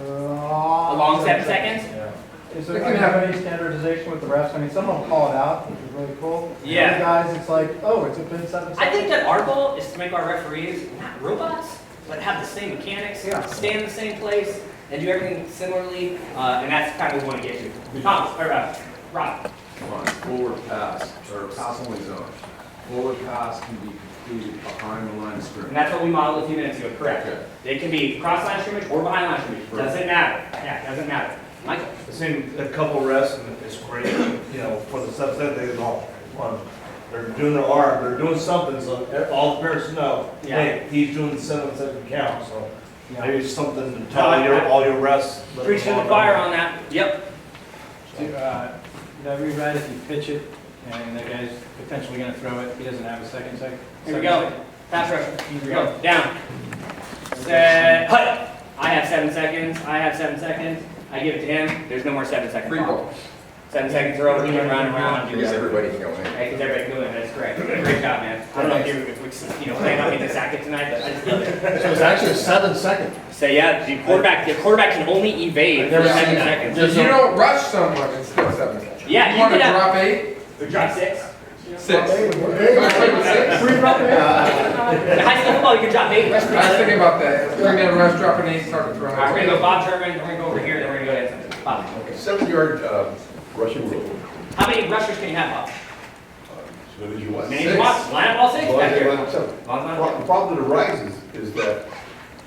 A long 7 seconds? Yeah. Is there any standardization with the refs? I mean, some of them call it out, which is really cool. Yeah. Other guys, it's like, oh, it's been 7 seconds. I think that our goal is to make our referees not robots, but have the same mechanics, stay in the same place, and do everything similarly, and that's kind of what we want to get to. Thomas, or Rob. Forward pass, or pass only zone. Forward pass can be completed behind the line of And scrimmage. that's what we modeled a few minutes ago, correct? Okay. They can be cross line scrimmage or behind line scrimmage, doesn't matter. Yeah, doesn't matter. Michael? I've seen a couple refs, and it's great, for the subset, they go, they're doing their arm, they're doing something, so all the parents know, hey, he's doing the 7-second count, so maybe it's something to tell all your refs. Preaching to the choir on that. Yep. Did I read if you pitch it and the guy's potentially going to throw it, he doesn't have a second. Here we go. Pass rusher. Here we go. Down. Set. Hut. I have 7 seconds. I give it to him. There's no more 7 seconds. Free ball. 7 seconds are over. You can run around. Because everybody can go in. Because everybody can do it. That's correct. Great job, man. I don't know if we plan on getting the sack it tonight, but I just love it. So it's actually 7 seconds. So yeah, the quarterback can only evade for 7 seconds. If you don't rush someone, it's still 7 seconds. Yeah, You want to could have- drop 8? We drop 6. 6. In high school football, you can drop 8. I was thinking about that. Bring down rush, drop an 8, start to throw. All right, we're gonna go Bob Sherman, we're gonna go over here, then we're gonna go to Bob. 7-yard rushing rule. How many rushers can you have, Bob? As many as you want. Many as you want. Line up all 6 back here. The problem that arises is that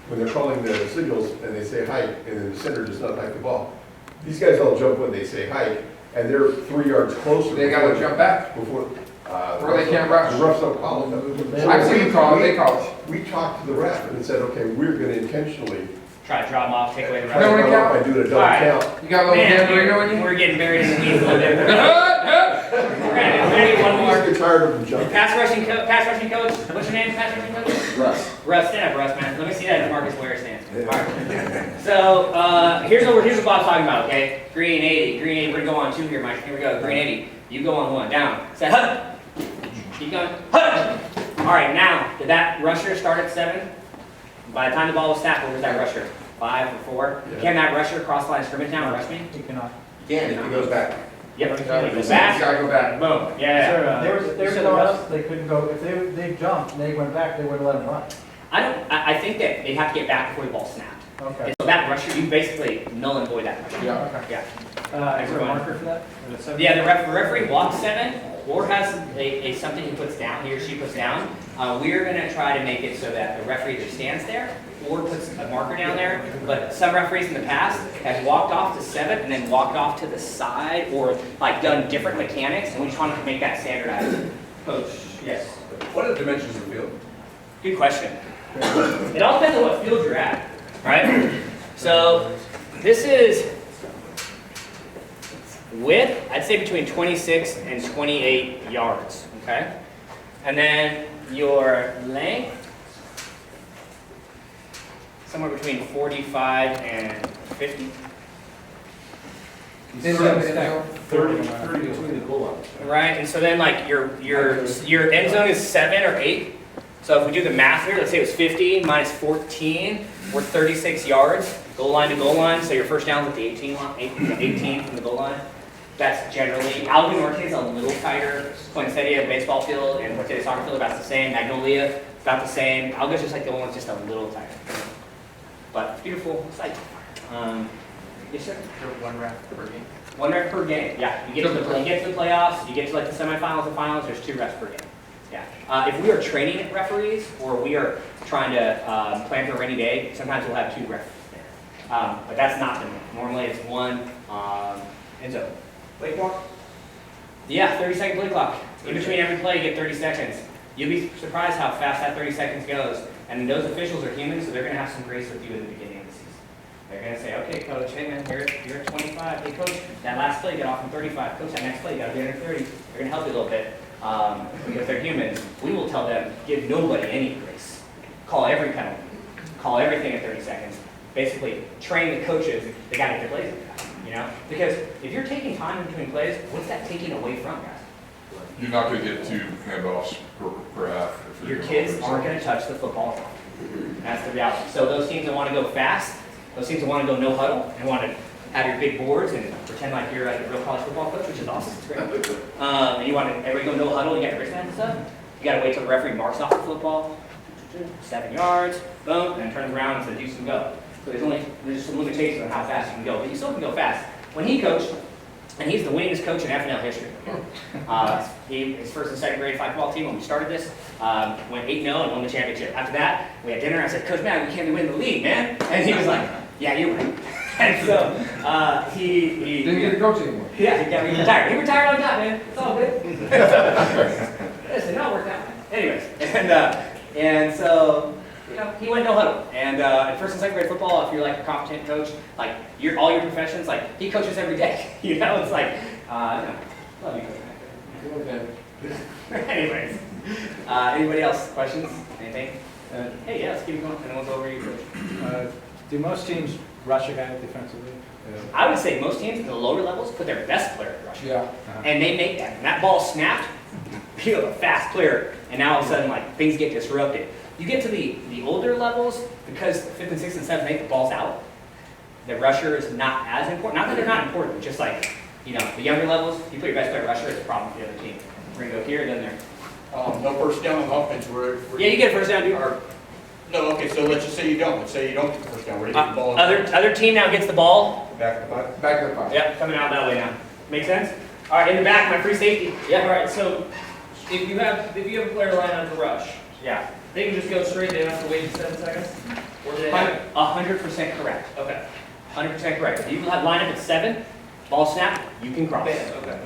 when they're calling the signals and they say hike, and then the center does not hike the ball, these guys all jump when they say hike, and they're 3 yards closer. They gotta jump back. Before. Or they can't rush. The refs don't call it. I've seen them call it, they call it. We talked to the ref and said, okay, we're gonna intentionally. Try to drop them off, take away the No one rush. count? By doing a double All right. count. You got a little Gambrino in you? We're getting buried in the weeds a little bit. We're gonna do one more. Get tired of them jumping. Pass rushing coach. What's your name, pass rushing coach? Russ. Russ, stand up, Russ, man. Let me see that Marcus Ware stance. All right. So here's what Bob's talking about, okay? Green 80. We're gonna go on 2 here, Mike. Here we go. Green 80. You go on 1. Down. Set. Hut. Keep going. Hut. All right. Now, did that rusher start at 7? By the time the ball was snapped, where was that rusher? 5 or 4? Yeah. Can that rusher cross line scrimmage now and rush me? You cannot. Again, if he goes back. Yep. You Go gotta back. go back. Boom. Yeah. They were telling us they couldn't go, if they jumped and they went back, they wouldn't let them run. I think that they have to get back before the ball snapped. Okay. So that rusher, you basically null and void that rusher. Yeah. Okay. Yeah. Is there a marker for that? Or the 7? Yeah, the referee walks 7 or has something he puts down, he or she puts down. We're gonna try to make it so that the referee either stands there or puts a marker down there. But some referees in the past have walked off to 7 and then walked off to the side or like done different mechanics, and we just want to make that standardized. Coach, yes. What are the dimensions of the field? Good question. It all depends on what field you're at, right? So this is width, I'd say between 26 and 28 yards, okay? And then your length, somewhere between 45 and 50. End zone to end zone. 30 between the goal lines. Right, and so then like your end zone is 7 or 8. So if we do the math here, let's say it was 50 minus 14, we're 36 yards, goal line to goal line. So your first down's at the 18 from the goal line. That's generally, Alvin Norte is a little tighter. Poinsettia baseball field and Poinsettia soccer field about the same. Magnolia about the same. Alga's just like the only one's just a little tighter. But it's beautiful site. Yes, sir. One ref per game. One ref per game. Yeah, you get to the playoffs, you get to like the semifinals and finals. There's 2 refs per game. Yeah. If we are training referees or we are trying to plan for a rainy day, sometimes we'll have 2 refs there. But that's not the norm. Normally it's 1 end zone. Play clock? Yeah, 30-second play clock. In between every play, you get 30 seconds. You'll be surprised how fast that 30 seconds goes. And those officials are humans, so they're going to have some grace with you at the beginning of the season. They're going to say, okay, coach, hey man, you're at 25. Hey coach, that last play you got off in 35. Coach, that next play you got to be under 30. They're going to help you a little bit. Because they're humans, we will tell them, give nobody any grace. Call every penalty. Call everything at 30 seconds. Basically, train the coaches, they got to get their plays in that, you know? Because if you're taking time in between plays, what's that taking away from, guys? You're not going to get 2 handoffs per half. Your kids aren't going to touch the football. That's the reality. So those teams that want to go fast, those teams that want to go no huddle, and want to have your big boards and pretend like you're like a real college football coach, which is awesome, it's great. And you want to, everybody go no huddle, you got your wristbands and stuff. You got to wait till the referee marks off the football, 7 yards, boom, and then turns around and says, Houston, go. So there's some limitations on how fast you can go, but you still can go fast. When he coached, and he's the winningest coach in FNL history. His first and second grade flag football team, when we started this, went 8-0 and won the championship. After that, we had dinner, I said, Coach, man, we can't be winning the league, man. And he was like, yeah, you're right. And so he Didn't get to coach anymore. Yeah, he retired. He retired on top, man. It's all good. Listen, no, it worked out. Anyways, and so you know, he went no huddle. And in first and second grade football, if you're like a competent coach, like all your professions, like he coaches every day. You know, it's like, no, love you, Coach. Anyways, anybody else? Questions? Anything? Hey, yeah, let's keep going. And then we'll go over you, Coach. Do most teams rush a guy defensively? I would say most teams at the lower levels put their best player at rush. Yeah. And they make that. When that ball snapped, you have a fast player, and now all of a sudden, like, things get disrupted. You get to the older levels, because 5th and 6th and 7th, 8th, the ball's out. The rusher is not as important. Not that they're not important, just like, you know, the younger levels, you put your best player rusher, it's a problem for the other team. We're going to go here, then there. No first down on offense. Yeah, you get a first down, dude. No, okay, so let's just say you don't. Let's say you don't get the first down. Where do you get the ball? Other team now gets the ball. Back to 5? Back to the 5. Yep, coming out that way now. Make sense? All right, in the back, my free safety. Yeah. All right, so if you have a player line up to rush, Yeah. they can just go straight, they don't have to wait 7 seconds? Or do they have? 100% correct. Okay. 100% correct. If you line up at 7, ball snap, you can cross. Bam, okay.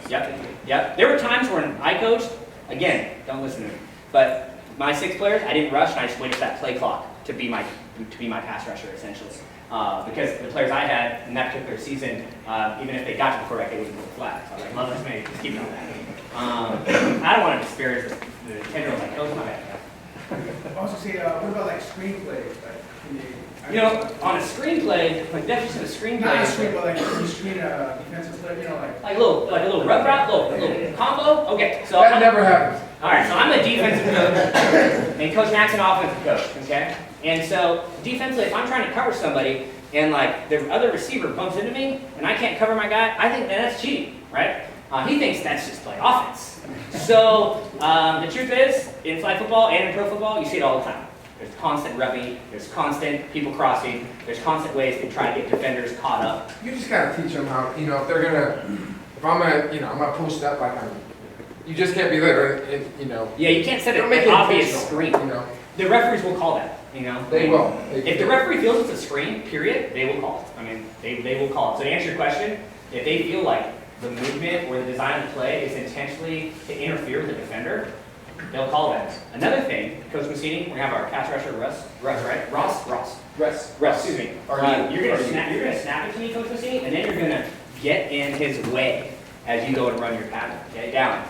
Yep. There were times when I coached, again, don't listen to me, but my 6 players, I didn't rush, and I just waited for that play clock to be my pass rusher, essentially. Because the players I had in that particular season, even if they got to the quarterback, they wouldn't go flat. So I was like, love this man, just keep it on that. I don't want to disparage the 10-year-old, like, coach, my bad. Also, see, what about like screenplays? You know, on a screenplay, like definition of a screenplay. Not a screen, but like you screen a defensive player, you know, like a little rough route, little combo. Okay, so That never happens. all right, so I'm a defensive coach, and Coach Mack's an offensive coach. Okay, and so defensively, if I'm trying to cover somebody, and like the other receiver bumps into me, and I can't cover my guy, I think that's cheating, right? He thinks that's just play offense. So the truth is, in flag football and in pro football, you see it all the time. There's constant rubbing, there's constant people crossing, there's constant ways to try to get defenders caught up. You just gotta teach them how, you know, if they're gonna, if I'm gonna post up like you just can't be there, and, you know. Yeah, you can't set Don't make an it obvious intentional, screen. you know. The referees will call that, you know. They will. If the referee feels it's a screen, period, they will call it. I mean, they will call it. So to answer your question, if they feel like the movement or the design of the play is intentionally to interfere with the defender, they'll call that. Another thing, Coach Massini, we have our pass rusher, Russ, right? Ross, excuse me. You're gonna snap it to me, Coach Massini, and then you're gonna get in his way as you go to run your pattern. Okay, down.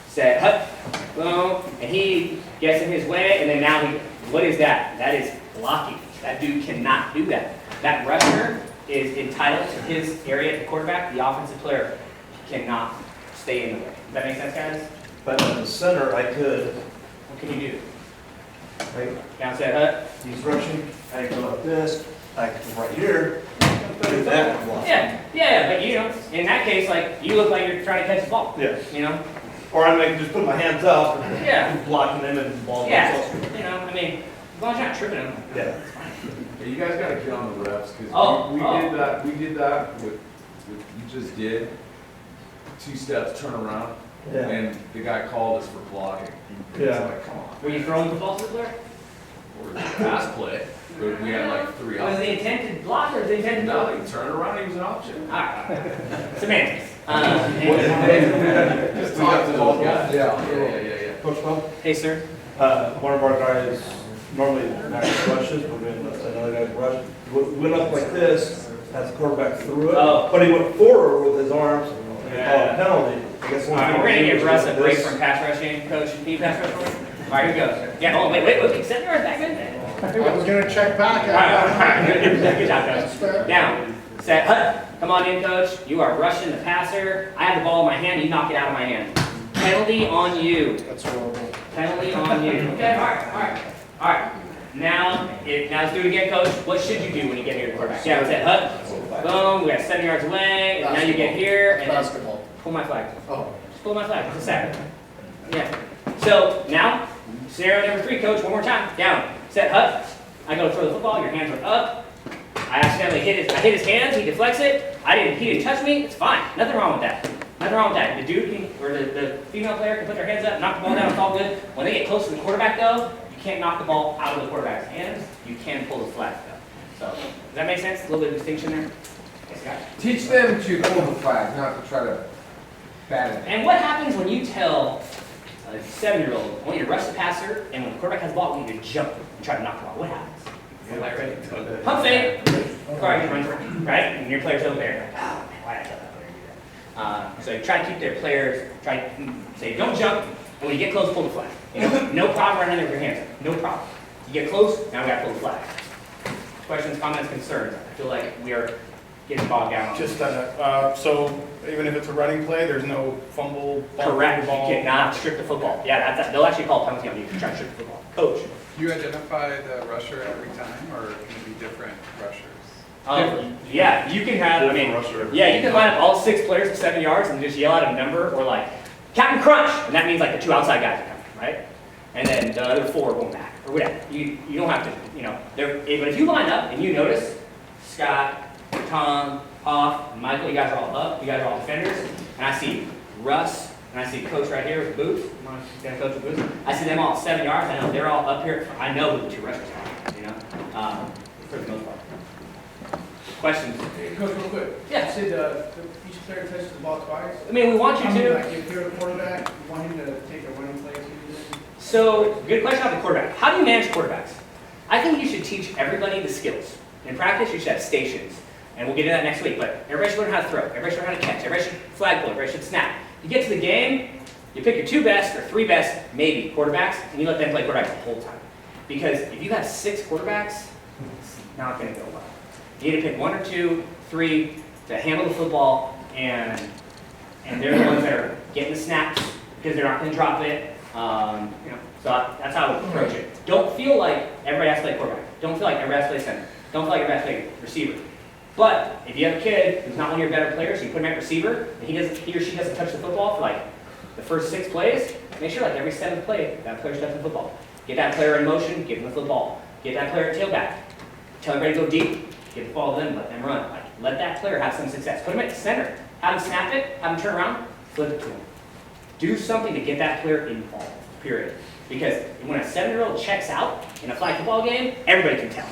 Set, hut, boom, and he gets in his way, and then now what is that? That is blocking. That dude cannot do that. That rusher is entitled to his area at the quarterback, the offensive player cannot stay in the way. Does that make sense, guys? But in the center, I could, What can you do? like, Down set hut? he's rushing, I can go like this, I can come right here, do that. block. Yeah, but you know, in that case, like, you look like you're trying to catch the ball, Yeah, you know? or I may just put my hands up, Yeah. blocking them and the ball. Yeah, you know, I mean, as long as you're not tripping them. Yeah. Yeah, you guys gotta get on the refs, because Oh, we oh. did that with you just did. 2 steps, turn around, Yeah. and the guy called us for blocking. It's Yeah. like, come on, Were you throwing the ball to the player? or pass play, but we had like 3 Was options. the intent to block or was the intent to No, throw? he turned around, he was an option. Alright, semantics. Just talk to those guys. Yeah. Coach Paul? Hey, sir. One of our guys normally matches rushes, but then another guy's rush. Went up like this, as the quarterback threw it, Oh. but he went forward with his arms, and they called a penalty. I guess one Alright, thing we're gonna we give do Russ is a break this. from pass rushing, coach. Can you pass rush for me? Alright, here we go. Yeah, hold on, wait, set yours back good. I was gonna check back. Alright, good job, coach. Down, set, hut. Come on in, coach. You are rushing the passer. I have the ball in my hand, you knock it out of my hand. Penalty on you. That's horrible. Penalty on you. Okay, alright. Now let's do it again, coach. What should you do when you get here to quarterback? Yeah, set, hut. Boom, we got 7 yards away, and now you get here, and then Basketball. pull my flag. Oh. Just pull my flag, it's a sack. Yeah. So now, scenario number 3, coach, one more time. Down, set, hut. I go to throw the football, your hands are up. I accidentally hit his hands, he deflects it. He didn't touch me, it's fine. Nothing wrong with that. Nothing wrong with that. The dude can, or the female player can put their hands up, knock the ball down, it's all good. When they get close to the quarterback though, you can't knock the ball out of the quarterback's hands. You can pull the flag though. So, does that make sense? A little bit of distinction there? Yes, guys. Teach them to pull the flag, not to try to bat it. And what happens when you tell a 7-year-old, I want you to rush the passer, and when the quarterback has the ball, I want you to jump and try to knock the ball? What happens? Everybody ready? Pump fake. Quarterback runs, right? And your player's over there. Like, oh, man, why did I tell that player to do that? So you try to keep their players, try to say, don't jump, and when you get close, pull the flag. You know, no problem running there with your hands up. No problem. You get close, now we gotta pull the flag. Questions, comments, concerns? I feel like we are getting bogged down on this. Just on that, so even if it's a running play, there's no fumble, ball, Correct. ball. You cannot strip the football. Yeah, they'll actually call a penalty on you if you try to strip the football. Coach. Do you identify the rusher every time, or can it be different rushers? Yeah, you can have, I mean, yeah, you can line up all 6 players at 7 yards and just yell out a number, or like, Captain Crunch, and that means like the 2 outside guys are coming, right? And then the other 4 going back, or whatever. You don't have to, you know, but if you line up and you notice, Scott, Tom, Hoff, and Michael, you guys are all up, you guys are all defenders, and I see Russ, and I see Coach right here with boots, Coach with boots. I see them all at 7 yards, I know they're all up here, I know who the 2 rushers are, you know, for the most part. Questions? Hey, Coach, real quick. Yeah. You said each player touches the ball twice. I mean, we want you to. Like, if you're the quarterback, you want him to take a running play too? So, good question about the quarterback. How do you manage quarterbacks? I think you should teach everybody the skills. In practice, you should have stations. And we'll get into that next week, but everybody should learn how to throw. Everybody should learn how to catch. Everybody should flag pull. Everybody should snap. You get to the game, you pick your 2 best or 3 best, maybe, quarterbacks, and you let them play quarterbacks the whole time. Because if you have 6 quarterbacks, it's not going to go well. You need to pick 1 or 2, 3 to handle the football, and they're the ones that are getting the snaps because they're not going to drop it. You know, so that's how I would approach it. Don't feel like everybody has to play quarterback. Don't feel like everybody has to play center. Don't feel like everybody has to play receiver. But if you have a kid who's not one of your better players, you put him at receiver, and he or she doesn't touch the football for like the first 6 plays, make sure like every 7th play that player's touching the football. Get that player in motion, give him the football. Get that player at tailback. Tell everybody to go deep. Give the ball to them, let them run. Like, let that player have some success. Put him at the center. Have him snap it, have him turn around, flip it to him. Do something to get that player involved, period. Because when a 7-year-old checks out in a flag football game, everybody can tell.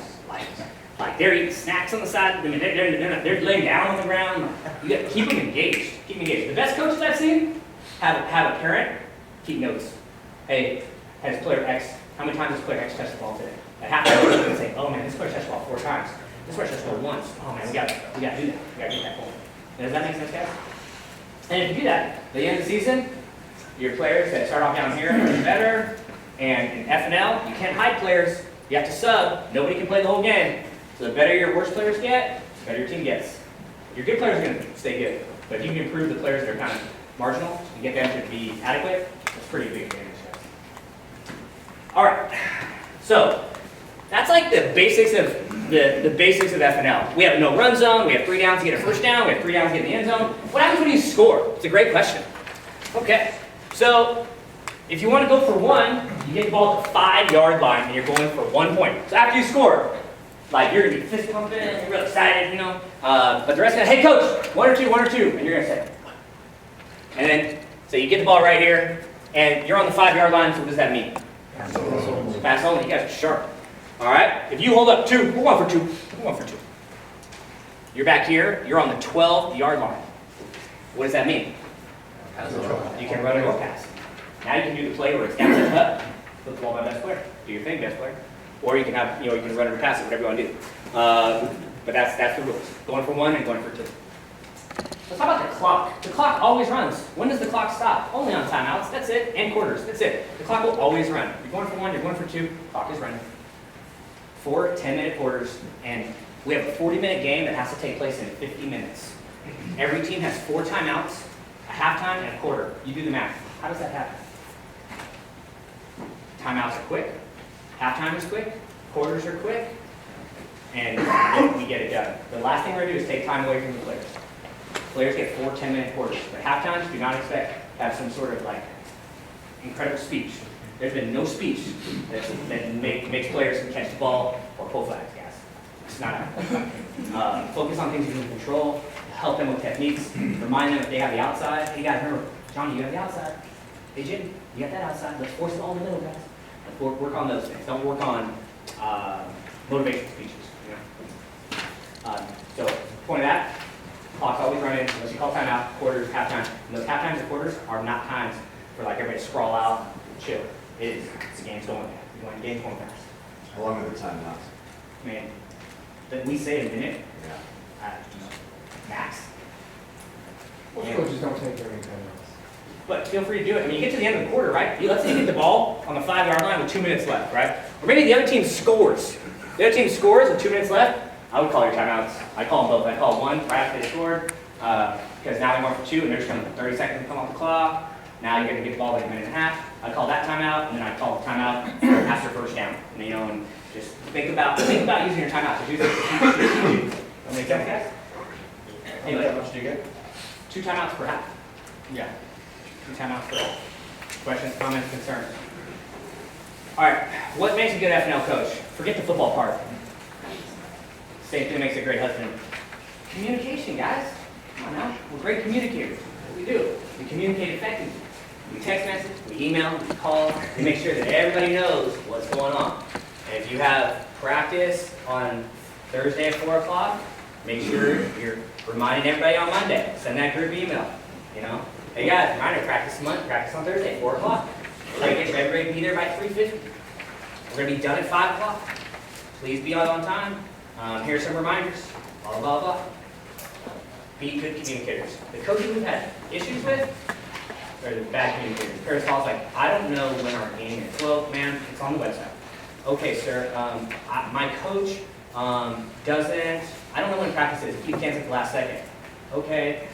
Like they're eating snacks on the side. I mean, they're laying down on the ground. You got to keep them engaged. Keep them engaged. The best coaches I've seen have a parent keep notes. Hey, has player X, how many times has player X touched the ball today? At halftime, they're going to say, oh man, this player touched the ball 4 times. This player touched the ball once. Oh man, we got to do that. We got to get that ball. Does that make sense, guys? And if you do that, at the end of the season, your players that start off down here are better. And in F&L, you can't hide players. You have to sub. Nobody can play the whole game. So the better your worst players get, the better your team gets. Your good players are going to stay good, but if you can improve the players that are kind of marginal and get them to be adequate, that's pretty big advantage. All right, so that's like the basics of the basics of FNL. We have a no run zone. We have 3 downs to get a first down. We have 3 downs to get in the end zone. What happens when you score? It's a great question. Okay, so if you want to go for 1, you get the ball at the 5-yard line and you're going for 1 point. So after you score, like you're gonna be fist pumping, you're real excited, you know. But the rest of it, hey coach, 1 or 2, 1 or 2, and you're gonna say. And then, so you get the ball right here, and you're on the 5-yard line. So what does that mean? Pass only. You guys are sharp. All right. If you hold up 2, we're 1 for 2. We're 1 for 2. You're back here. You're on the 12-yard line. What does that mean? You can run a go pass. Now you can do the play where it's down to the butt, put the ball by best player. Do your thing, best player. Or you can have, you can run it or pass it, whatever you want to do. But that's the rules. Going for 1 and going for 2. Let's talk about the clock. The clock always runs. When does the clock stop? Only on timeouts. That's it. And quarters. That's it. The clock will always run. You're going for 1, you're going for 2, clock is running. 4 10-minute quarters, and we have a 40-minute game that has to take place in 50 minutes. Every team has 4 timeouts, a halftime, and a quarter. You do the math. How does that happen? Timeouts are quick, halftime is quick, quarters are quick, and we get it done. The last thing we're going to do is take time away from the players. Players get 4 10-minute quarters, but halftimes do not expect to have some sort of like incredible speech. There's been no speech that makes players catch the ball or pull flags, guys. It's not happening. Focus on things you can control, help them with techniques, remind them if they have the outside. Hey guys, remember, Johnny, you have the outside. Hey Jim, you got that outside. Let's force it all in the middle, guys. Let's work on those things. Don't work on motivational speeches. So, point of that, clock's always running, unless you call timeout, quarters, halftime. And those halftimes and quarters are not times for like everybody to sprawl out and chill. It is. The game's going. The game's going fast. How long are the timeouts? I mean, we say a minute. Yeah. Max. Most coaches don't take very many timeouts. But feel free to do it. I mean, you get to the end of the quarter, right? Let's say you get the ball on the 5-yard line with 2 minutes left, right? Or maybe the other team scores. The other team scores with 2 minutes left. I would call your timeouts. I call them both. I call one right after they scored because now they're going for 2 and they're just going to 30 seconds to come off the clock. Now you're going to get the ball in a minute and a half. I call that timeout, and then I call the timeout after first down. And just think about using your timeout to do this. That make sense, guys? Anyway, How much do you get? 2 timeouts per half. Yeah. 2 timeouts per half. Questions, comments, concerns? All right. What makes a good FNL coach? Forget the football part. Same thing makes a great husband. Communication, guys. Come on now. We're great communicators. What do we do? We communicate effectively. We text message, we email, we call, we make sure that everybody knows what's going on. And if you have practice on Thursday at 4 o'clock, make sure you're reminding everybody on Monday. Send that group email. Hey guys, reminder, practice on Thursday at 4 o'clock. We're going to get everybody to be there by 3:50. We're going to be done at 5 o'clock. Please be on time. Here's some reminders. Blah, blah, blah. Be good communicators. The coaches we've had issues with are the bad communicators. Paris Hall's like, I don't know when our game is. Well, man, it's on the website. Okay, sir, my coach doesn't, I don't know when practice is. He cancels at the last second. Okay,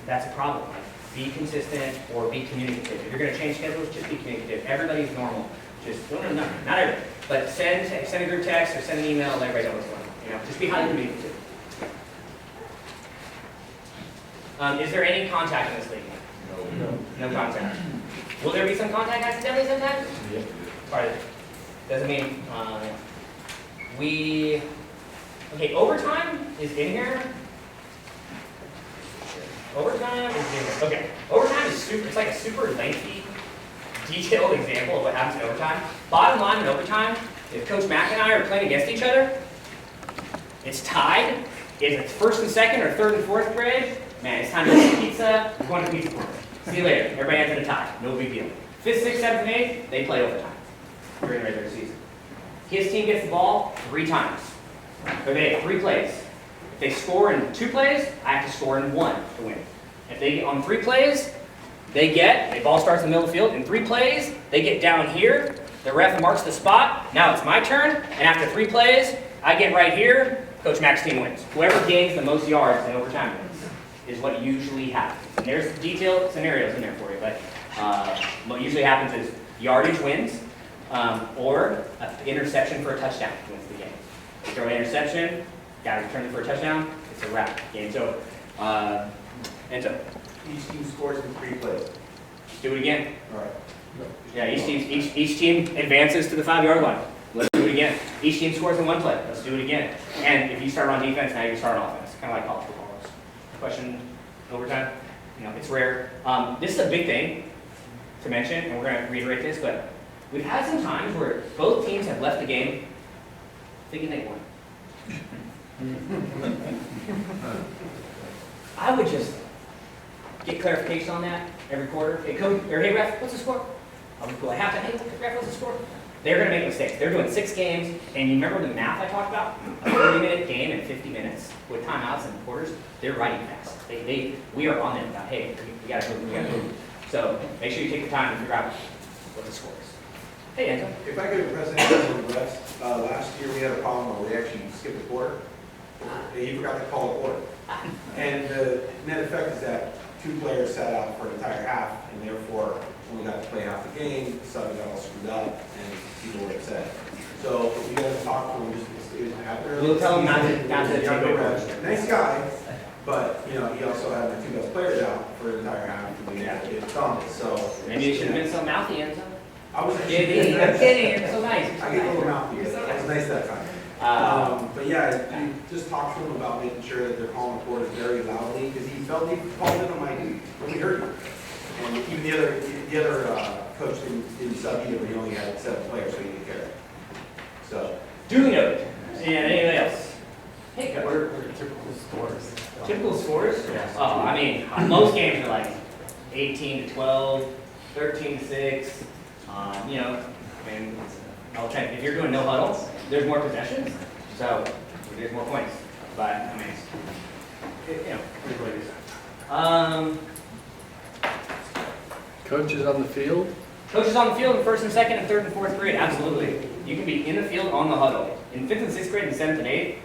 that's a problem. Like, be consistent or be communicative. If you're going to change schedules, just be communicative. Everybody's normal. Just, no, not everybody. But send a group text or send an email and let everybody know what's going on. Just be highly communicative. Is there any contact in this league? No contact. Will there be some contact accidentally sometimes? Yep. Right. Doesn't mean okay, overtime is in here. Overtime is in here. Okay. Overtime is it's like a super lengthy, detailed example of what happens in overtime. Bottom line in overtime, if Coach Mack and I are playing against each other, it's tied. If it's first and second or third and fourth grade, man, it's time to eat pizza. We're going to pizza corner. See you later. Everybody ends in a tie. No big deal. 5th, 6th, 7th, and 8th, they play overtime during the regular season. His team gets the ball 3 times. Or they have 3 plays. If they score in 2 plays, I have to score in 1 to win. If they get on 3 plays, the ball starts in the middle of the field. In 3 plays, they get down here. The ref marks the spot. Now it's my turn. And after 3 plays, I get right here. Coach Mac's team wins. Whoever gains the most yards in overtime wins, is what usually happens. And there's detailed scenarios in there for you, but what usually happens is yardage wins, or an interception for a touchdown wins the game. You throw an interception, guy returns it for a touchdown, it's a wrap. Game's over. And so, Each team scores in 3 plays. let's do it again. All right. Yeah, each team advances to the 5-yard line. Let's do it again. Each team scores in 1 play. Let's do it again. And if you start on defense, now you start on offense. Kind of like college football is. Question overtime? You know, it's rare. This is a big thing to mention, and we're going to reiterate this, but we've had some times where both teams have left the game thinking they won. I would just get clarification on that every quarter. Hey, coach, or hey, ref, what's the score? I'll be cool. I have to, hey, ref, what's the score? They're going to make mistakes. They're doing 6 games, and you remember the math I talked about? A 30-minute game in 50 minutes with timeouts and quarters. They're writing fast. We are on them about, hey, we got to move. So make sure you take the time to figure out what the score is. Hey, Enzo. If I could present the refs, last year we had a problem where we actually skipped a quarter. He forgot to call a quarter. And the net effect is that 2 players sat out for an entire half, and therefore only got to play half the game, the sudden got all screwed up, and people were upset. So you guys talk to him, just it was after. We'll tell him not to take over. Nice guy, but you know, he also had the 2 best players out for an entire half, and we had to get thumped, so. Maybe you should have been so mouthy, Enzo. I was kidding. I'm kidding. You're so nice. I get a little mouthy. It was nice that time. But yeah, you just talk to him about making sure that they're calling the quarters very loudly, because he felt he called it on my when he heard you. And even the other coach didn't sub either, but he only had 7 players, so he didn't care. So. Duly noted. And anybody else? Hey, coach. What are typical scores? Typical scores? Oh, I mean, most games are like 18 to 12, 13 to 6. You know, I mean, if you're doing no huddle, there's more possessions, so there's more points. But I mean, you know, here's what it is. Coaches on the field? Coaches on the field in 1st and 2nd and 3rd and 4th grade, absolutely. You can be in the field on the huddle. In 5th and 6th grade and 7th and 8th,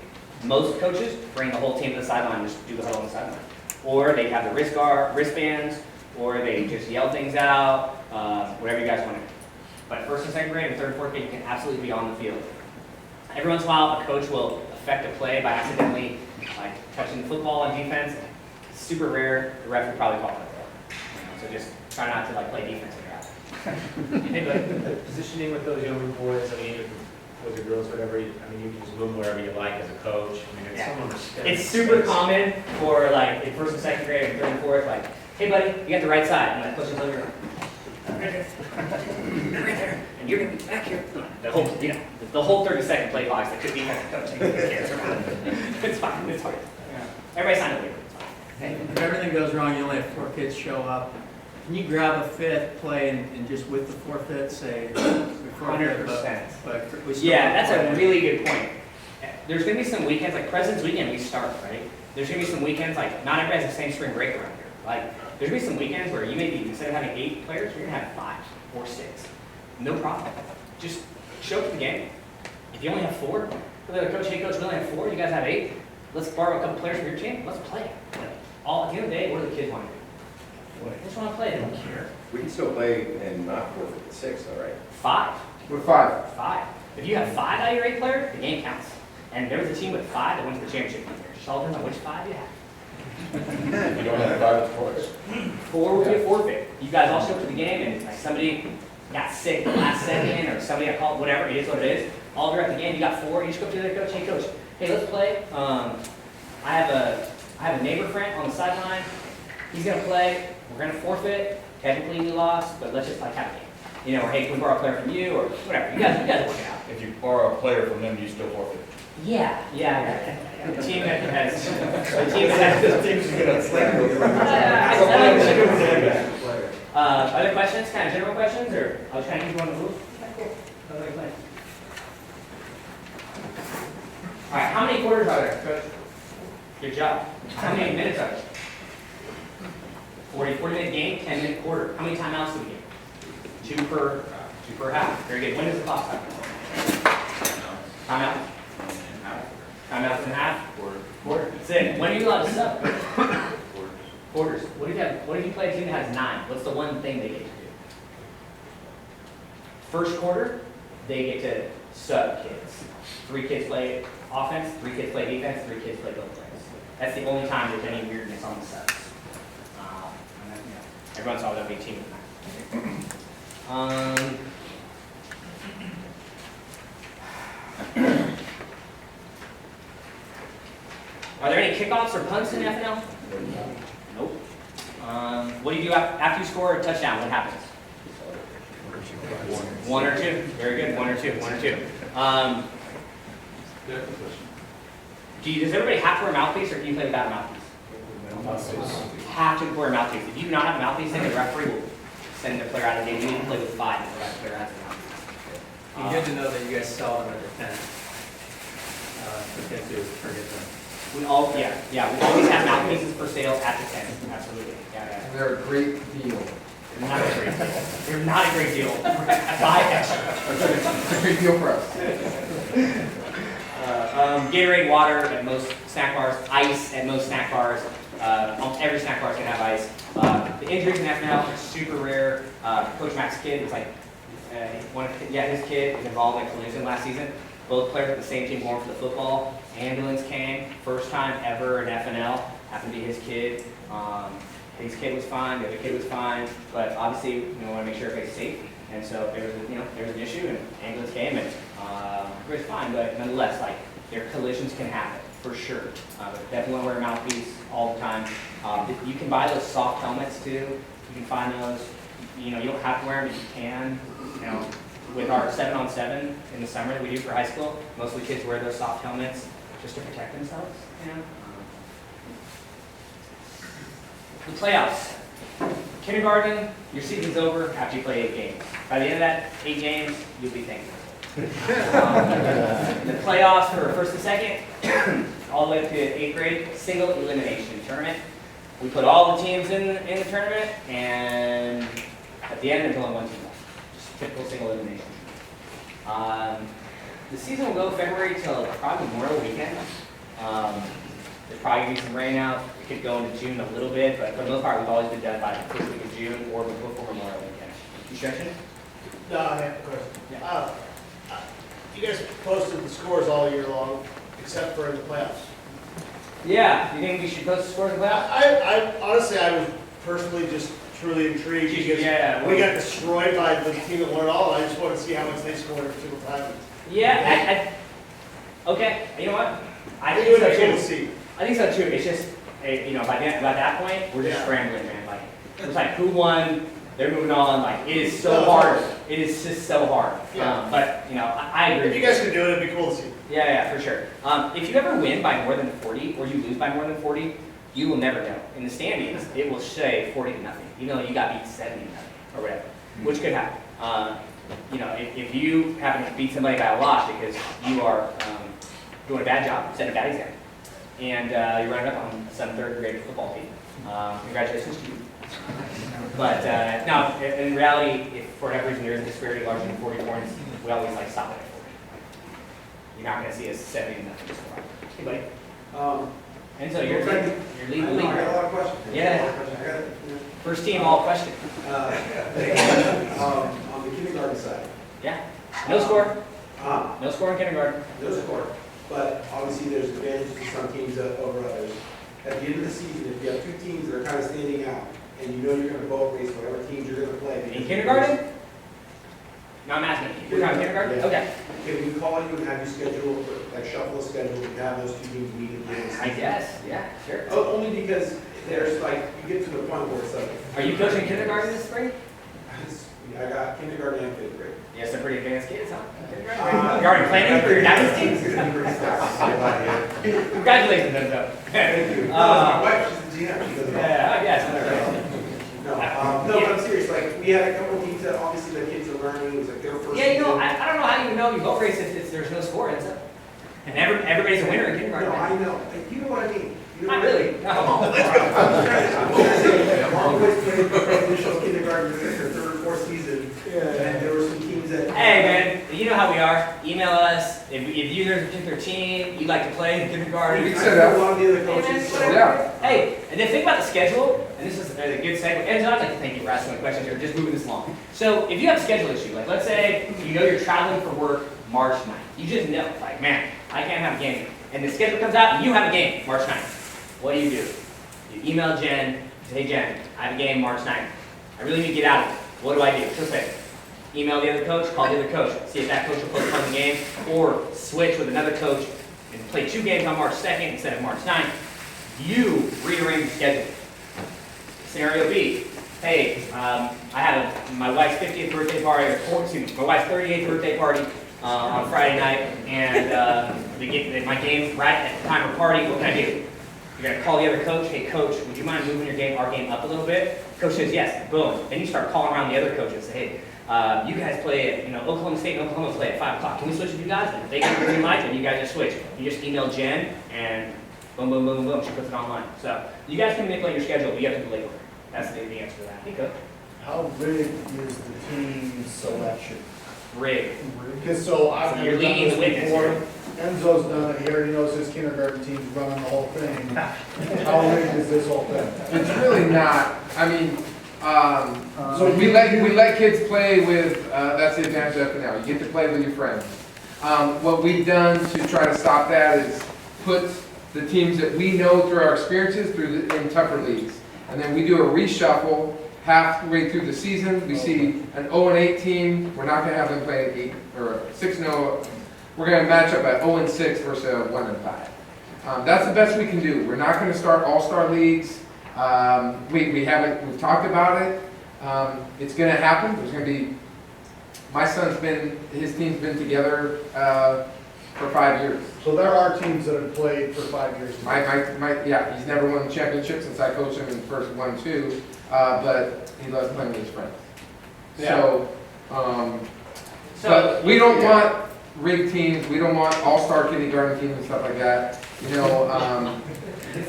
most coaches bring the whole team to the sideline and just do the huddle on the sideline. Or they have the wristbands, or they just yell things out, whatever you guys want to do. But 1st and 2nd grade and 3rd and 4th grade, you can absolutely be on the field. Every once in a while, a coach will affect a play by accidentally touching the football on defense. It's super rare. The ref would probably call it. So just try not to play defense when you're out. Positioning with those younger boys, I mean, with the girls, whatever, I mean, you can just move them wherever you like as a coach. I mean, It's super common for in 1st and 2nd grade and 3rd and 4th, hey buddy, you got the right side. And push them over. Right there. Right there. And you're going to be back here. The whole 30-second play box that could be coaching. It's fine. It's fine. Yeah. Everybody sign a waiver. If everything goes wrong, you only have 4 kids show up. Can you grab a 5th play and just with the forfeit say 100%. Yeah, that's a really good point. There's going to be some weekends, like President's Weekend, we start, right? There's going to be some weekends, not everybody has the same spring break around here. There's going to be some weekends where you may be, instead of having 8 players, you're going to have 5 or 6. No problem. Just show up to the game. If you only have 4, coach, hey coach, we only have 4, you guys have 8. Let's borrow a couple players from your team. Let's play. At the end of the day, what do the kids want to do? They just want to play. They don't care. We can still play and not forfeit at 6, though, right? 5. We're 5. 5. If you have 5 out of your 8 players, the game counts. And there was a team with 5 that went to the championship one year. Just all depends on which 5 you have. You don't have 5 scores. 4 would be a forfeit. You guys all show up to the game and somebody got sick the last second or somebody got called, whatever, it is what it is. All throughout the game, you got 4, you just go up to the coach, hey coach, hey let's play. I have a neighbor friend on the sideline. He's gonna play, we're gonna forfeit. Technically we lost, but let's just have a game. You know, or hey, can we borrow a player from you or whatever. You guys work it out. If you borrow a player from them, you still forfeit. Yeah. The team that has this team's other questions, kind of general questions, or I was trying to use one to move? All right, how many quarters are there, Coach? Good job. How many minutes are there? 40-minute game, 10-minute quarter. How many timeouts do we get? 2 per half. Very good. When does the clock stop? Timeout. Timeouts and a half? Quarter. That's it. When are you allowed to sub? Quarters. What if you play a team that has 9? What's the one thing they get to do? First quarter, they get to sub kids. 3 kids play offense, 3 kids play defense, 3 kids play both plays. That's the only time there's any weirdness on the subs. And then, everyone's always on a big team. Are there any kickoffs or punts in FNL? Nope. What do you do after you score a touchdown? What happens? 1 or 2. Very good. 1 or 2. 1 or 2. Does everybody have to wear a mouthpiece, or can you play without a mouthpiece? Have to wear a mouthpiece. If you do not have a mouthpiece, then the referee will send the player out of the game. You need to play with 5 if the player has a mouthpiece. Good to know that you guys sell them under 10. We can't do is forget them. We all, we always have mouthpieces for sale at the 10. Absolutely. Yeah. And they're a great deal. They're not a great deal. They're not a great deal. Buy extra. It's a great deal for us. Gatorade, water at most snack bars, ice at most snack bars. Almost every snack bar is going to have ice. The injuries in FNL are super rare. Coach Matt's kid was like, his kid was involved in a collision last season. Both players at the same team going for the football. Ambulance came, first time ever in FNL. Happened to be his kid. His kid was fine, the other kid was fine, but obviously we want to make sure everybody's safe. And so there was an issue, and ambulance came, and it was fine. But nonetheless, like their collisions can happen for sure. Definitely want to wear a mouthpiece all the time. You can buy those soft helmets too. You can find those. You don't have to wear them, but you can. With our 7-on-7 in the summer that we do for high school, most of the kids wear those soft helmets just to protect themselves. The playoffs. Kindergarten, your season's over after you play 8 games. By the end of that 8 games, you'll be thankful. The playoffs for first and second, all the way up to 8th grade, single elimination tournament. We put all the teams in the tournament, and at the end, there's only 1 team left. Just typical single elimination. The season will go February till probably Memorial Weekend. There's probably going to be some rain out. It could go into June a little bit, but for the most part, we've always been done by the first week of June or before Memorial Weekend. You stretching? No, I have a question. Yeah. You guys posted the scores all year long, except for in the playoffs. Yeah. You think we should post the scores in the playoffs? I honestly, I was personally just truly intrigued because we got destroyed by the team that won it all. And I just wanted to see how much they scored every single time. Yeah. Okay. You know what? I think so too. I think so too. It's just, by that point, we're just scrambling, man. Like, it's like who won? They're moving on. Like, it is so hard. It is just so hard. Yeah. But I agree. If you guys could do it, it'd be cool to see. Yeah, for sure. If you ever win by more than 40, or you lose by more than 40, you will never know. In the standings, it will say 40-0, even though you got beat 70-0 or whatever, which could happen. If you happen to beat somebody by a lot because you are doing a bad job, setting a bad example, and you're running up on some 3rd grade football team, congratulations to you. But no, in reality, if for whatever reason there is a disparity larger than 40 points, we always stop it at 40. You're not going to see us 70-0 score. Hey, buddy. And so you're leading the league. I got a lot of questions. Yeah. First team, all question. On the kindergarten side. Yeah. No score. No score in kindergarten. No score. But obviously there's advantages to some teams over others. At the end of the season, if you have 2 teams that are kind of standing out, and you know you're going to boat race whatever teams you're going to play. In kindergarten? No, I'm asking. You're talking kindergarten? Yeah. Okay. Can we call you and have you schedule, shuffle a schedule to have those 2 teams meet at the end of the season? I guess. Yeah, sure. Oh, only because there's you get to the point where it's like. Are you coaching kindergarten this spring? I got kindergarten and 5th grade. Yes, they're pretty advanced kids, huh? You're already planning for your dynasty? Congratulations, then, though. Thank you. My wife, she's the GM. She doesn't know. Yeah, I guess. No, but I'm serious. We had a couple of teams that obviously the kids are learning. It was their first. Yeah, I don't know how you know you boat race if there's no score, is it? And everybody's a winner in kindergarten. No, I know. You know what I mean. Not really. No. I'm always playing initial kindergarten, their 3rd or 4th season, and there were some teams that. Hey, man, you know how we are. Email us, us, if there's a particular team you'd like to play in kindergarten. We can set up. A lot of the other coaches. Yeah. Hey, and then think about the schedule, and this is a good segue. And I'd like to thank you for asking the questions here, just moving this along. So if you have a schedule issue, like let's say you know you're traveling for work March 9th. You just know, like, man, I can't have a game. And the schedule comes out, and you have a game March 9th. What do? You email Jen, you say, hey Jen, I have a game March 9th. I really need to get out of it. What do? She'll say, email the other coach, call the other coach, see if that coach will postpone the game, or switch with another coach and play 2 games on March 2nd instead of March 9th. You rearrange the schedule. Scenario B, hey, I have my wife's 50th birthday party, my wife's 38th birthday party on Friday night, and my game right at the time of the party. What can I do? You're gonna call the other coach. Hey, coach, would you mind moving our game up a little bit? Coach says yes. Boom. Then you start calling around the other coaches. Say, hey, you guys play at, Oklahoma State and Oklahoma play at 5 o'clock. Can we switch with you guys? And if they get the green light, then you guys just switch. You just email Jen, and boom, boom, boom, boom. She puts it online. So you guys can manipulate your schedule, but you have to do the legwork. That's the answer to that. Hey, Coach. How rigged is the team selection? Rigged. Because so I've you're never done leading the this witness before. here. Enzo's done it, he already knows his kindergarten team's running the whole thing. How rigged is this whole thing? It's really not. I mean, so we let kids play with, that's the advantage of it now. You get to play with your friends. What we've done to try to stop that is put the teams that we know through our experiences in tougher leagues. And then we do a reshuffle halfway through the season. We see an 0-8 team. We're not going to have them play 8 or 6-0. We're going to match up at 0-6 versus a 1-5. That's the best we can do. We're not going to start all-star leagues. We've talked about it. It's going to happen. There's going to be, his team's been together for 5 years. So there are teams that have played for 5 years. Yeah, he's never won the championship since I coached him in the first 1-2, but he loves playing with his friends. Yeah. But we don't want rigged teams. We don't want all-star kindergarten teams and stuff like that.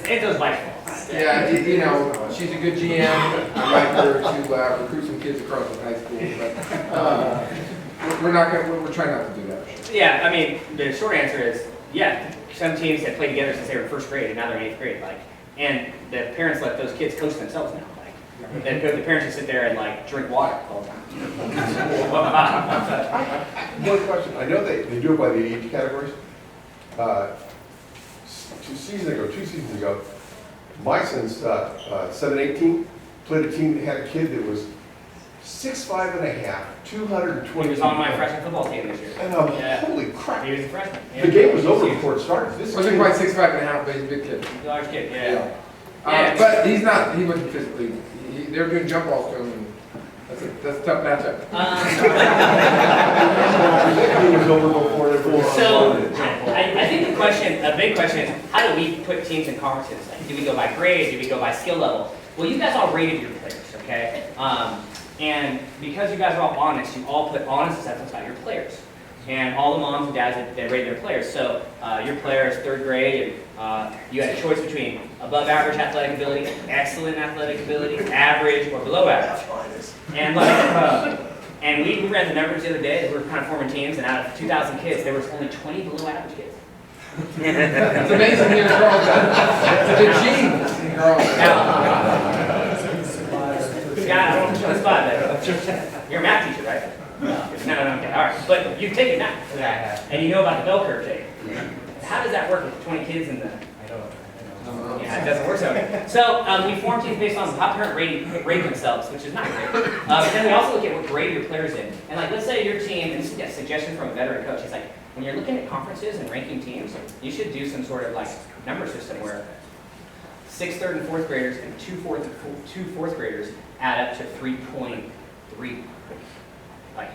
It goes by. Yeah, she's a good GM. I like her to recruit some kids across the high school, but we're trying not to do that. Yeah, I mean, the short answer is, yeah, some teams have played together since they were in 1st grade and now they're in 8th grade, and the parents let those kids coach themselves now. The parents just sit there and drink water all the time. One question, I know they do it by the age categories. 2 seasons ago, my son's 7-18 played a team that had a kid that was 6'5 and a half, 220. He was on my freshman football team this year. And holy crap. He was a freshman. The game was over before it started. This wasn't quite 6'5 and a half, but he's a big kid. He's a large kid, yeah. But he wasn't physically, they were doing jump balls to him, and that's a tough matchup. So, I think a big question is, how do we put teams in conferences? Do we go by grade? Do we go by skill level? Well, you guys all rated your players, okay? And because you guys are all honest, you all put honest assessments about your players. And all the moms and dads, they rate their players. So your player is 3rd grade, and you had a choice between above average athletic ability, excellent athletic ability, average, or below average. And we ran the numbers the other day. We were kind of forming teams, and out of 2,000 kids, there was only 20 below average kids. It's amazing here in Carlsbad. The genes in Carlsbad. Yeah, on the spot there. You're a math teacher, right? No, okay, all right. But you've taken math. Yeah, I have. And you know about the bell curve thing. How does that work with 20 kids in the... I don't know. Yeah, it doesn't work so good. So we form teams based on how parents rate themselves, which is not great. But then we also look at what grade your players in. And let's say your team, and this is a suggestion from a veteran coach, it's when you're looking at conferences and ranking teams, you should do some sort of number system where 6th, 3rd, and 4th graders and two fourth graders add up to 3.3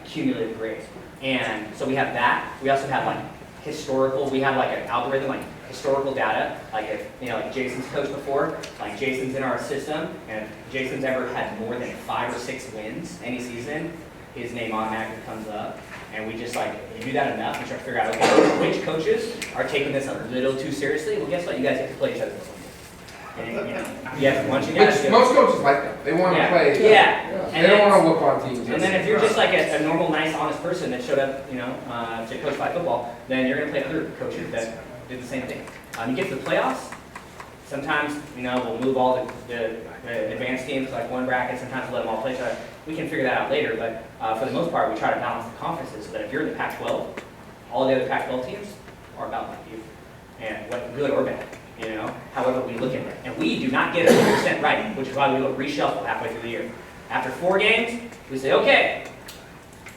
cumulative grades. And so we have that. We also have historical. We have an algorithm historical data. If Jason's coached before, Jason's in our system, and if Jason's ever had more than 5 or 6 wins any season, his name automatically comes up. And we just if you do that enough, we start to figure out which coaches are taking this a little too seriously. Well, guess what? You guys get to play each other this one. And, you know, you have once you guys Which most coaches like that. They want to play. Yeah. They don't want to whoop on teams. And then if you're just like a normal, nice, honest person that showed up, you know, to coach flag football, then you're going to play other coaches that did the same thing. You get to the playoffs, sometimes, you know, we'll move all the advanced teams like one bracket, sometimes we'll let them all play each other. We can figure that out later, but for the most part, we try to balance the conferences so that if you're in the Pac-12, all the other Pac-12 teams are about like you, and what good or bad, you know, however we look at it. And we do not get 100% right, which is why we do a reshuffle halfway through the year. After 4 games, we say, okay,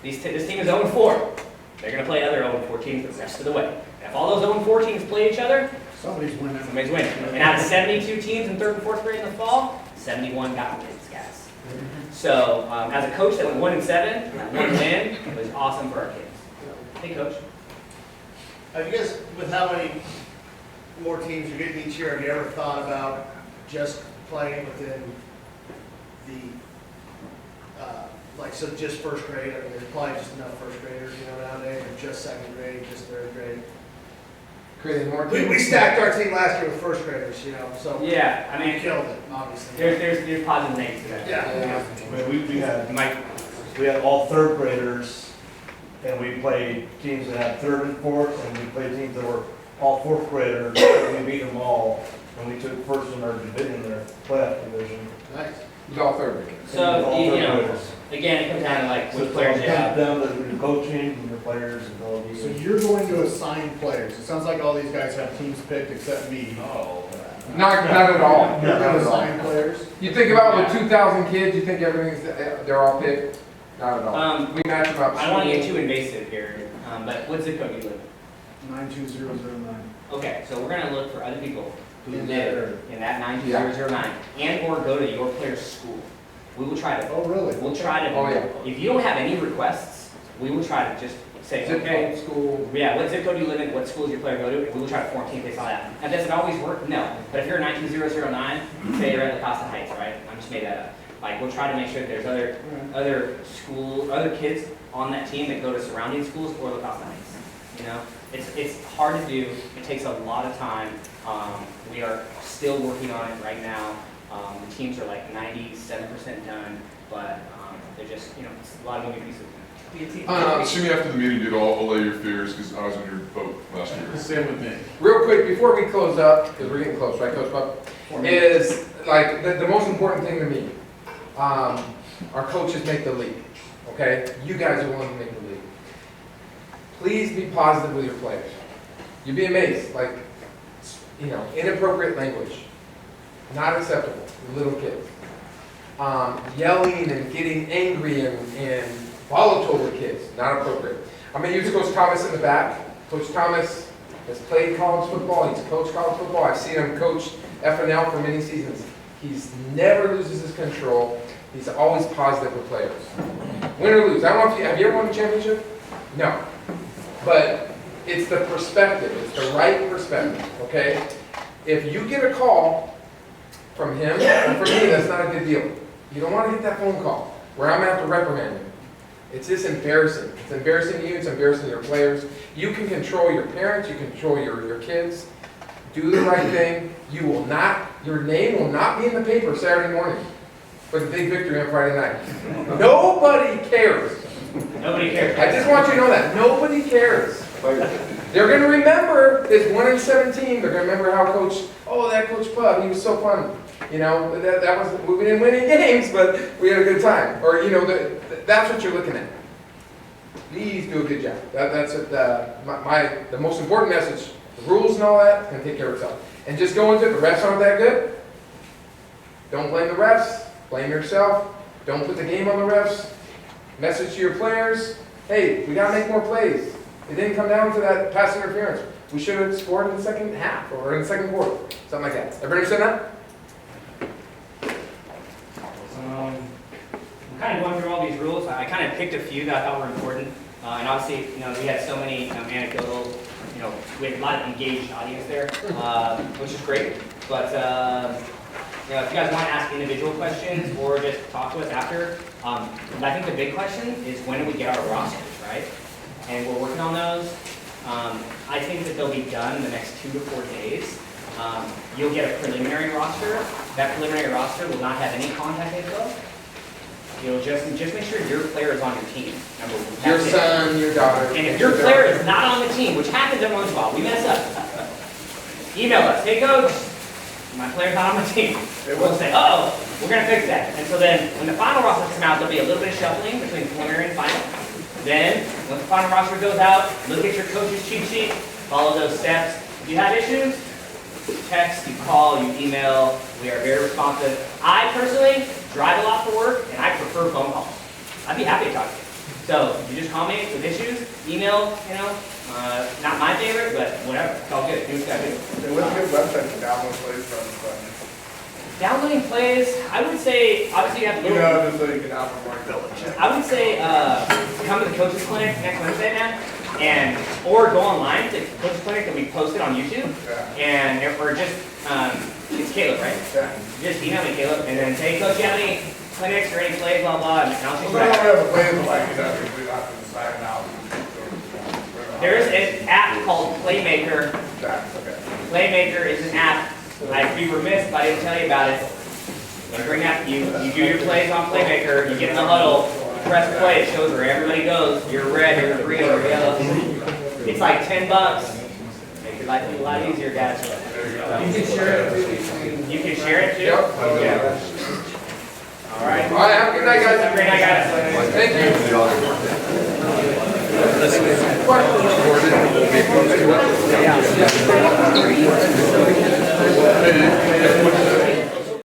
this team is 0-4. They're going to play other 0-4 teams the rest of the way. And if all those 0-4 teams play each other, Somebody's winning. somebody's winning. And out of 72 teams in 3rd and 4th grade in the fall, 71 got wins, guys. So as a coach that went 1-7, that one win was awesome for our kids. Hey, coach. Have you guys, with how many more teams you're getting each year, have you ever thought about just playing within the, like, so just first grade? I mean, there's probably just enough first graders, you know, nowadays, or just 2nd grade, just 3rd grade. Creating more We stacked our team last year with first graders, you know, so. Yeah, I mean, we killed it, obviously. There's positive and negatives to that. Yeah. I mean, we had all 3rd graders, and we played teams that had 3rd and 4th, and we played teams that were all 4th graders, and we beat them all, and we took first in our division, their playoff division. Nice. It was all 3rd grade. So, you know, again, it comes down to like which players you have. Down to the coaching and the players and all these. So you're going to assign players. It sounds like all these guys have teams picked except me. Not at all. You're Not going at to all. assign players? You think about with 2,000 kids, you think everything's, they're all picked? Not at all. We match them up. I don't want to get too invasive here, but what zip code do you live in? 92009. Okay, so we're going to look for other people who In live in that 92009 and or go to your player's school. We will try to. Oh, really? We'll try to. Oh, yeah. If you don't have any requests, we will try to just say, Zip okay. code, school. Yeah, what zip code do you live in? What school does your player go to? We will try to form teams based on that. Now, does it always work? No. But if you're 92009, say you're at La Costa Heights, right? I just made that up. Like, we'll try to make sure that there's other kids on that team that go to surrounding schools or La Costa Heights. You know, it's hard to do. It takes a lot of time. We are still working on it right now. The teams are like 97% done, but they're just, you know, it's a lot of moving pieces. Assuming after the meeting, did all lay your fears, because I was in your boat last year. Same with me. Real quick, before we close up, because we're getting close, right, Coach Buck? Is like the most important thing to me. Our coaches make the league, okay? You guys are the ones who make the league. Please be positive with your players. You'd be amazed, like, you know, inappropriate language, not acceptable with little kids. Yelling and getting angry and volatile with kids, not appropriate. I'm going to use Coach Thomas in the back. Coach Thomas has played college football. He's coached college football. I've seen him coach FNL for many seasons. He's never loses his control. He's always positive with players. Win or lose. I don't know if have you ever won a championship? No. But it's the perspective. It's the right perspective, okay? If you get a call from him or from me, that's not a good deal. You don't want to get that phone call where I'm going to have to reprimand him. It's just embarrassing. It's embarrassing to you. It's embarrassing to your players. You can control your parents. You can control your kids. Do the right thing. You will not, your name will not be in the paper Saturday morning for the big victory on Friday night. Nobody cares. Nobody cares. I just want you to know that. Nobody cares. They're going to remember this 1-17. They're going to remember how that Coach Pub, he was so fun. You know, that was, we didn't win any games, but we had a good time. Or, you know, that's what you're looking at. Please do a good job. That's the most important message. The rules and all that can take care of itself. And just go into it. The refs aren't that good. Don't blame the refs. Blame yourself. Don't put the game on the refs. Message to your players. Hey, we got to make more plays. It didn't come down to that pass interference. We should have scored in the second half or in the second quarter. Something like that. Everybody understand that? I'm kind of going through all these rules. I kind of picked a few that I thought were important. And obviously, you know, we had so many anecdotal, you know, we had a lot of engaged audience there, which is great. But, you know, if you guys want to ask individual questions or just talk to us after, I think the big question is when do we get our rosters, right? And we're working on those. I think that they'll be done in the next 2 to 4 days. you'll get a preliminary roster. That preliminary roster will not have any contact info. You'll just make sure your player is on your team. Number one. Your That's it. son, your daughter. And if your player is not on the team, which happens every once in a while, we mess up. Email us, hey coach, my player's not on my team. We'll say, oh, we're gonna fix that. And so then, when the final roster comes out, there'll be a little bit of shuffling between preliminary and final. Then, once the final roster goes out, look at your coach's cheat sheet, follow those steps. If you have issues, you text, you call, you email. We are very responsive. I personally drive a lot for work, and I prefer phone calls. I'd be happy to talk to you. So you just call me with issues, email, not my favorite, but whatever. It's all good. Do what you gotta do. What's a good website to download plays from? Downloading plays, I would say, obviously you have to Just so you can download more intelligent. I would say come to the coaches clinic next Wednesday, man, or go online to the coaches clinic that we posted on YouTube, or just it's Caleb, right? Yeah. Just email me, Caleb, and then say, Coach, you have any clinics or any plays, blah blah, and I'll shoot you Well, we don't back. have a plan like that, we have to decide now. There's an app called Playmaker. Okay. Playmaker is an app. I'd be remiss if I didn't tell you about it. You bring that, you do your plays on Playmaker, you get in the huddle, you press play, it shows where everybody goes. You're red, you're green, you're yellow. It's like $10. Make your life a lot easier, guys. You can share it too. You can share it too? Yep. Yeah. All right. All right, have a good night, guys. Have a great night, guys. Thank you.